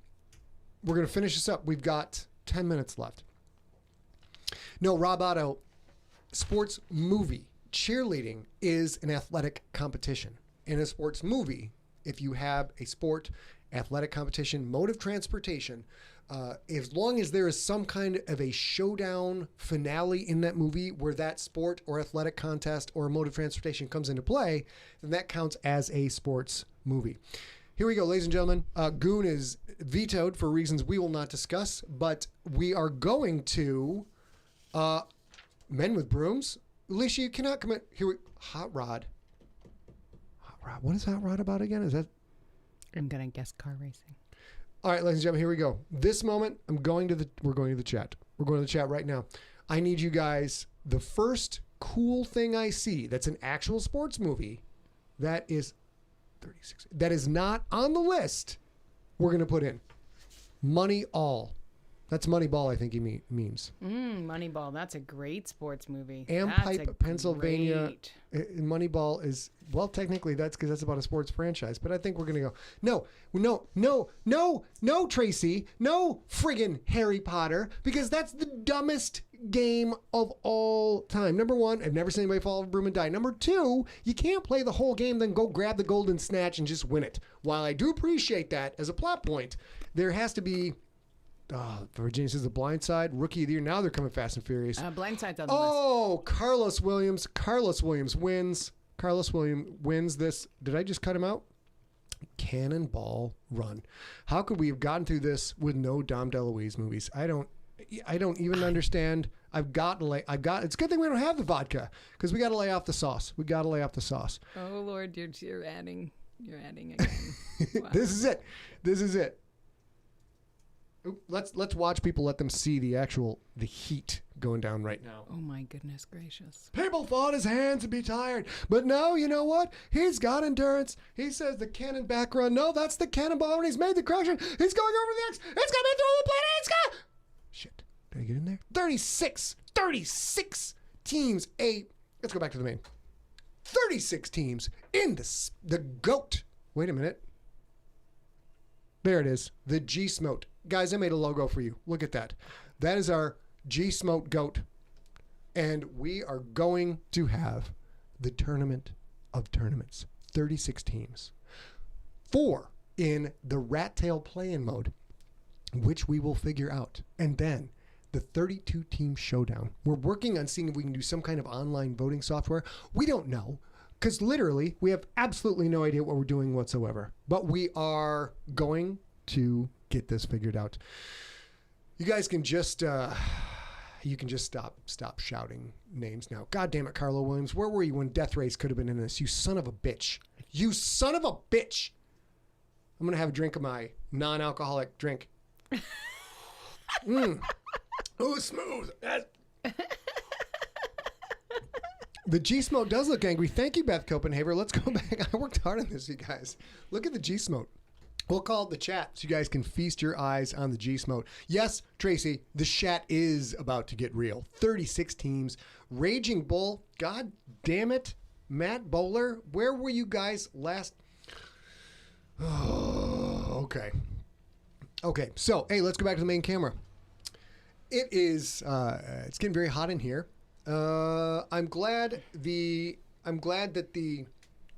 we're gonna finish this up. We've got 10 minutes left. No, Rob Otto, sports movie. Cheerleading is an athletic competition. In a sports movie, if you have a sport, athletic competition, mode of transportation, as long as there is some kind of a showdown finale in that movie where that sport or athletic contest or mode of transportation comes into play, then that counts as a sports movie. Here we go, ladies and gentlemen. Goon is vetoed for reasons we will not discuss, but we are going to Men with Brooms. Alicia, you cannot commit. Hot Rod. Hot Rod. What is Hot Rod about again? Is that? I'm gonna guess car racing. All right, ladies and gentlemen, here we go. This moment, we're going to the chat. We're going to the chat right now. I need you guys. The first cool thing I see that's an actual sports movie that is 36. That is not on the list. We're gonna put in Money All. That's Moneyball, I think he means. Moneyball. That's a great sports movie. Ampipe, Pennsylvania. Moneyball is, well, technically that's because that's about a sports franchise. But I think we're going to go, no, Tracy. No friggin' Harry Potter. Because that's the dumbest game of all time. Number one, I've never seen anybody fall off a broom and die. Number two, you can't play the whole game, then go grab the golden snatch and just win it. While I do appreciate that as a plot point, there has to be... Virginia says The Blind Side, Rookie of the Year. Now they're coming fast and furious. Blind Side's on the list. Carlos Williams. Carlos Williams wins. Carlos Williams wins this. Did I just cut him out? Cannonball Run. How could we have gotten through this with no Dom DeLuise movies? I don't even understand. It's a good thing we don't have the vodka because we got to lay off the sauce. Oh Lord, you're adding again. Wow. This is it. Let's watch people. Let them see the heat going down right now. Oh my goodness gracious! People thought his hands would be tired, but no. You know what? He's got endurance. He says the cannon back run. No, that's the cannonball, and he's made the correction. He's going over the X. It's gonna be through the plate. It's gonna. Shit! Did I get in there? 36 teams. Let's go back to the main. 36 teams in the GOAT. Wait a minute. There it is. The GSMOAT. Guys, I made a logo for you. Look at that. That is our GSMOAT GOAT. And we are going to have the tournament of tournaments. 36 teams. 4 in the rat tail play-in mode, which we will figure out. And then the 32 team showdown. We're working on seeing if we can do some kind of online voting software. We don't know. Because literally, we have absolutely no idea what we're doing whatsoever. But we are going to get this figured out. You guys can just stop shouting names now. God damn it, Carlo Williams. Where were you when Death Race could have been in this? You son of a bitch. You son of a bitch. I'm going to have a drink of my non-alcoholic drink. Oh, smooth. The G-Smoke does look angry. Thank you, Beth Copenhaver. Let's go back. I worked hard on this, you guys. Look at the G-Smoke. We'll call it the chat so you guys can feast your eyes on the G-Smoke. Yes, Tracy, the chat is about to get real. 36 teams. Raging Bull. God damn it. Matt Bowler, where were you guys last? Oh, okay. Okay, so, hey, let's go back to the main camera. It is, it's getting very hot in here. I'm glad that the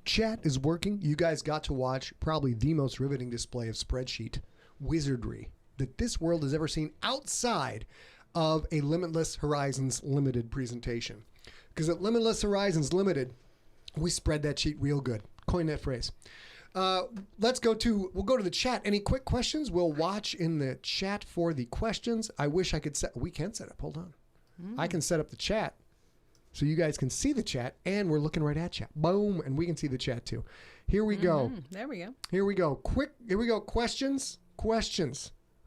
chat is working. You guys got to watch probably the most riveting display of spreadsheet wizardry that this world has ever seen outside of a Limitless Horizons Limited presentation. Because at Limitless Horizons Limited, we spread that sheet real good. Coin that phrase. We'll go to the chat. Any quick questions? We'll watch in the chat for the questions. I wish I could we can set up. Hold on. I can set up the chat so you guys can see the chat, and we're looking right at chat. Boom, and we can see the chat too. Here we go. There we go. Here we go. Here we go. Questions.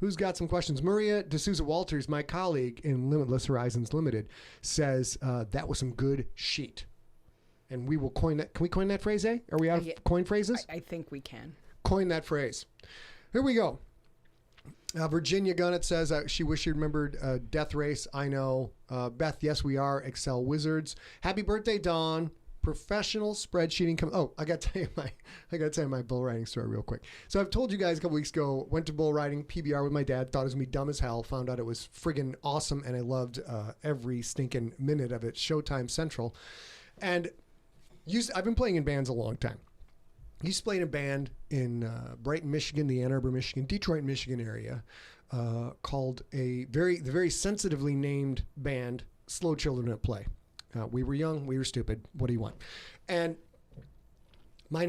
Who's got some questions? Maria D'Souza Walters, my colleague in Limitless Horizons Limited, says that was some good sheet. and we will coin that. Can we coin that phrase, eh? Are we out of coin phrases? I think we can. Coin that phrase. Here we go. Virginia Gunnett says she wished she remembered Death Race. I know. Beth, yes, we are Excel wizards. Happy birthday, Dawn. Professional spreadsheeting. I got to tell you my bull riding story real quick. So I've told you guys a couple weeks ago, went to bull riding PBR with my dad. Thought it was gonna be dumb as hell. Found out it was friggin' awesome, and I loved every stinking minute of it. Showtime Central, and I've been playing in bands a long time. Used to play in a band in Brighton, Michigan, the Ann Arbor, Michigan, Detroit, Michigan area, called the very sensitively named band, Slow Children at Play. We were young, we were stupid. What do you want? And my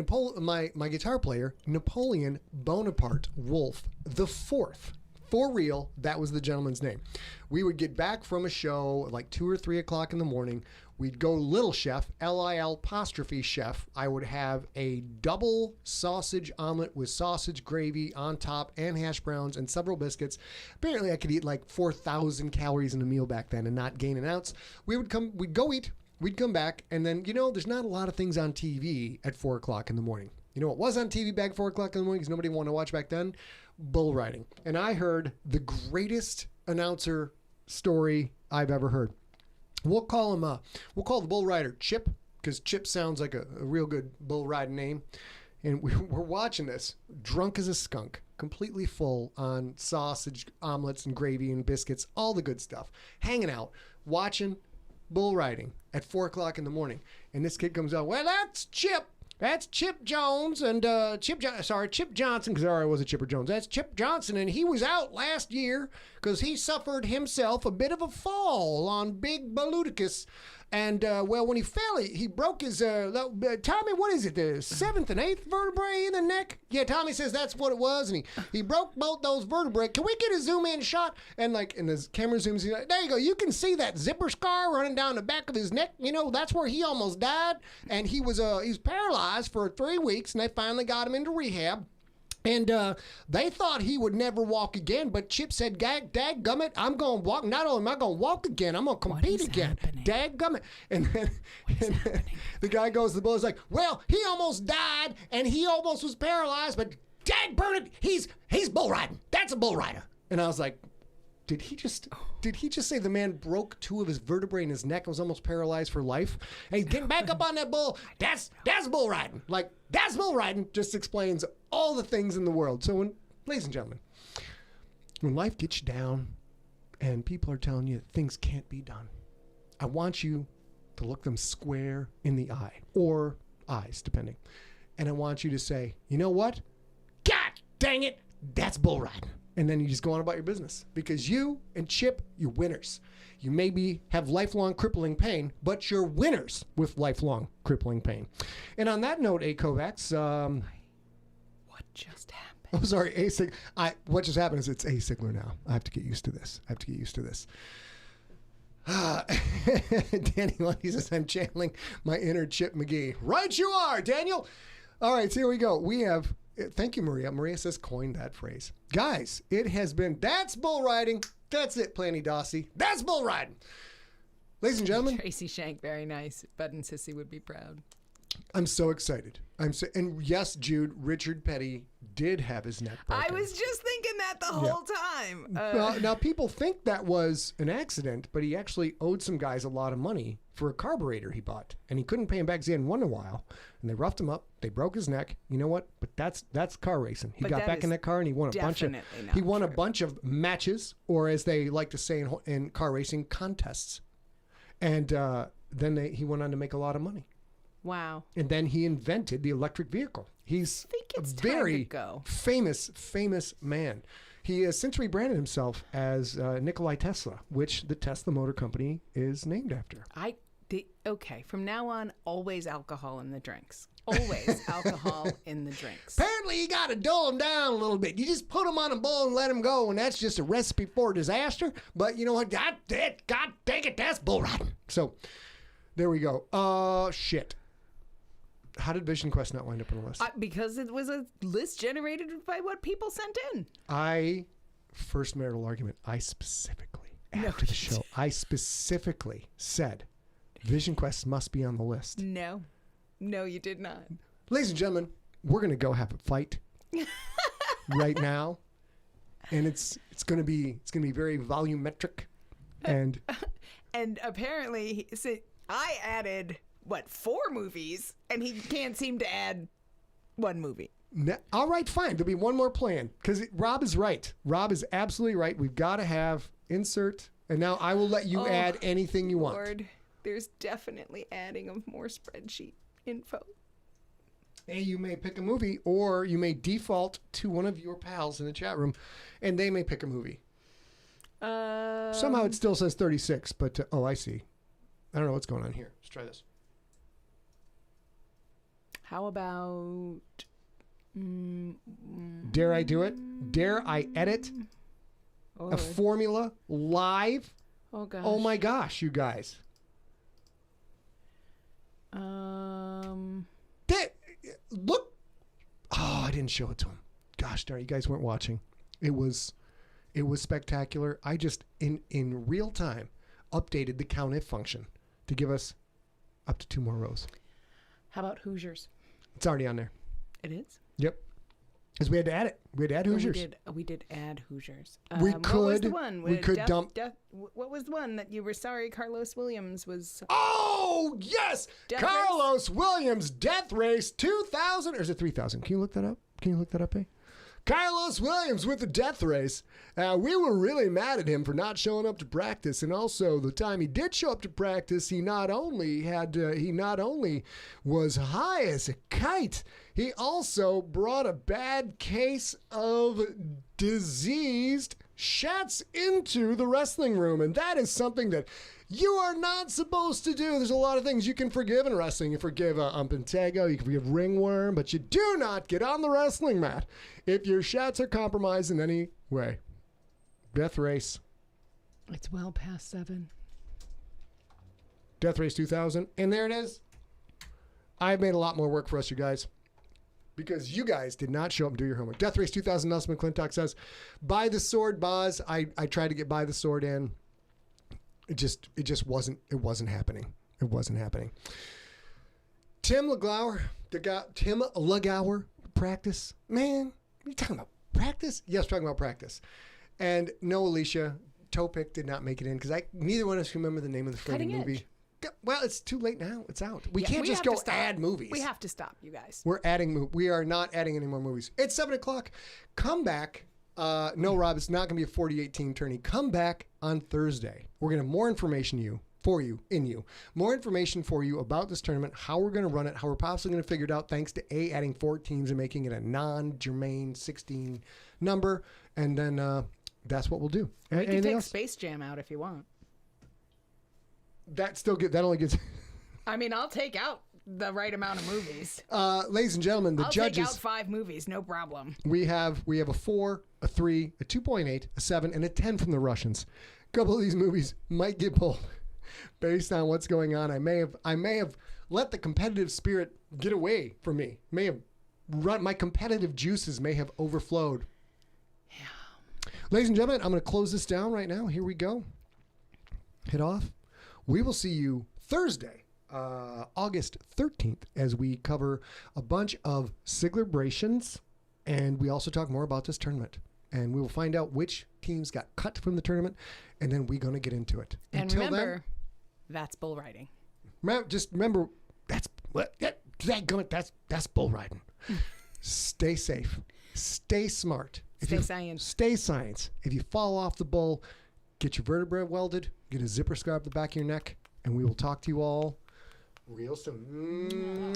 guitar player, Napoleon Bonaparte Wolf the Fourth. For real, that was the gentleman's name. We would get back from a show at like 2 or 3 o'clock in the morning. We'd go Little Chef, Lil''Chef. I would have a double sausage omelet with sausage gravy on top and hash browns and several biscuits. Apparently, I could eat like 4,000 calories in a meal back then and not gain an ounce. We'd go eat, we'd come back, and then, there's not a lot of things on TV at 4 o'clock in the morning. You know what was on TV back at 4 o'clock in the morning because nobody wanted to watch back then? Bull riding. And I heard the greatest announcer story I've ever heard. We'll call the bull rider Chip, because Chip sounds like a real good bull riding name. And we're watching this, drunk as a skunk, completely full on sausage, omelets, and gravy and biscuits, all the good stuff, hanging out, watching bull riding at 4 o'clock in the morning. And this kid comes out, well, that's Chip. That's Chip Jones and Chip Johnson, because I wasn't Chipper Jones. That's Chip Johnson, and he was out last year because he suffered himself a bit of a fall on Big Baluticus. And, when he fell, he broke his, Tommy, what is it, the 7th and 8th vertebrae in the neck? Yeah, Tommy says that's what it was, and he broke both those vertebrae. Can we get a zoom-in shot? And, and the camera zooms in, there you go, you can see that zipper scar running down the back of his neck. That's where he almost died, and he was paralyzed for 3 weeks, and they finally got him into rehab. And they thought he would never walk again, but Chip said, dadgummit, I'm going to walk. Not only am I going to walk again, I'm going to compete again. Dadgummit. And then the guy goes to the bull, he's like, well, he almost died, and he almost was paralyzed, but dadburn it, he's bull riding. That's a bull rider. And I was like, did he just say the man broke 2 of his vertebrae in his neck and was almost paralyzed for life? And he's getting back up on that bull. That's bull riding. That's bull riding just explains all the things in the world. So ladies and gentlemen, when life gets you down and people are telling you that things can't be done, I want you to look them square in the eye, or eyes, depending. And I want you to say, you know what? God dang it, that's bull riding. And then you just go on about your business, because you and Chip, you're winners. You maybe have lifelong crippling pain, but you're winners with lifelong crippling pain. And on that note, A. Kovacs, what just happened? Oh, sorry, what just happened is it's A. Sigler now. I have to get used to this. Daniel, he says, I'm channeling my inner Chip McGee. Right you are, Daniel. All right, so here we go. We have... Thank you, Maria. Maria says, coin that phrase. Guys, it has been, that's bull riding. That's it, Planny Dossie. That's bull riding. Ladies and gentlemen. Tracy Shank, very nice. Bud and Sissy would be proud. I'm so excited. And yes, Jude, Richard Petty did have his neck broken. I was just thinking that the whole time. Now, people think that was an accident, but he actually owed some guys a lot of money for a carburetor he bought, and he couldn't pay him back because he hadn't won in a while, and they roughed him up. They broke his neck. You know what? But that's car racing. He got back in that car and he won a bunch of matches, or as they like to say in car racing, contests. And then he went on to make a lot of money. Wow. And then he invented the electric vehicle. He's a very famous man. He has since rebranded himself as Nikolai Tesla, which the Tesla Motor Company is named after. Okay, from now on, always alcohol in the drinks. Always alcohol in the drinks. Apparently, you got to dull them down a little bit. You just put them on a bull and let them go, and that's just a recipe for disaster. But you know what? God dang it, that's bull riding. So, there we go. Shit. How did Vision Quest not wind up on the list? Because it was a list generated by what people sent in. First marital argument, I specifically, after the show, I specifically said, Vision Quest must be on the list. No. No, you did not. Ladies and gentlemen, we're going to go have a fight right now. And it's going to be very volumetric and apparently I added 4 movies and he can't seem to add 1 movie. All right, fine. There'll be one more plan because Rob is right. Rob is absolutely right. We've got to have insert. And now I will let you add anything you want. Lord, there's definitely adding of more spreadsheet info. Hey, you may pick a movie or you may default to one of your pals in the chat room and they may pick a movie. Somehow it still says 36, but I see. I don't know what's going on here. Let's try this. How about... Dare I do it? Dare I edit a formula live? Oh, gosh. Oh, my gosh, you guys. Look. Oh, I didn't show it to him. Gosh darn, you guys weren't watching. It was spectacular. I just, in real time, updated the count if function to give us up to 2 more rows. How about Hoosiers? It's already on there. It is? Yep. Because we had to add it. We had to add Hoosiers. We did add Hoosiers. We could. What was the one? We could dump. What was the one that you were sorry Carlos Williams was? Oh, yes! Carlos Williams, Death Race 2000. Or is it 3000? Can you look that up? Eh? Carlos Williams with the Death Race. We were really mad at him for not showing up to practice, and also the time he did show up to practice, he not only was high as a kite, he also brought a bad case of diseased Shats into the wrestling room, and that is something that you are not supposed to do. There's a lot of things you can forgive in wrestling. You forgive Umpintego, you can forgive ringworm, but you do not get on the wrestling mat if your Shats are compromised in any way. Death Race. It's well past 7. Death Race 2000, and there it is. I've made a lot more work for us, you guys, because you guys did not show up and do your homework. Death Race 2000, Nelson McClintock says, "By the sword, Boz." I tried to get By the Sword in. It just wasn't happening. It wasn't happening. Tim Legauer, practice. Man, what are you talking about? Practice? Yes, we're talking about practice. And no, Alicia, Topic did not make it in because neither one of us remember the name of the freaking movie. Edge. Well, it's too late now. It's out. We can't just go add movies. We have to stop, you guys. We are not adding any more movies. It's 7 o'clock. Come back. No, Rob, it's not going to be a 40-18 tourney. Come back on Thursday. We're going to have more information more information for you about this tournament, how we're going to run it, how we're possibly going to figure it out, thanks to adding 4 teams and making it a non-germane 16 number. And then that's what we'll do. We can take Space Jam out if you want. That only gets... I mean, I'll take out the right amount of movies. Ladies and gentlemen, the judges... I'll take out 5 movies, no problem. We have a 4, a 3, a 2.8, a 7, and a 10 from the Russians. A couple of these movies might get pulled based on what's going on. I may have let the competitive spirit get away from me. My competitive juices may have overflowed. Yeah. Ladies and gentlemen, I'm going to close this down right now. Here we go. Hit off. We will see you Thursday, August 13th, as we cover a bunch of Siglerberations, and we also talk more about this tournament. And we will find out which teams got cut from the tournament, and then we're going to get into it. And until remember, that's bull riding. Just remember, that's bull riding. Stay safe. Stay smart. Stay science. Stay science. If you fall off the bull, get your vertebrae welded, get a zipper scarf at the back of your neck, and we will talk to you all real soon.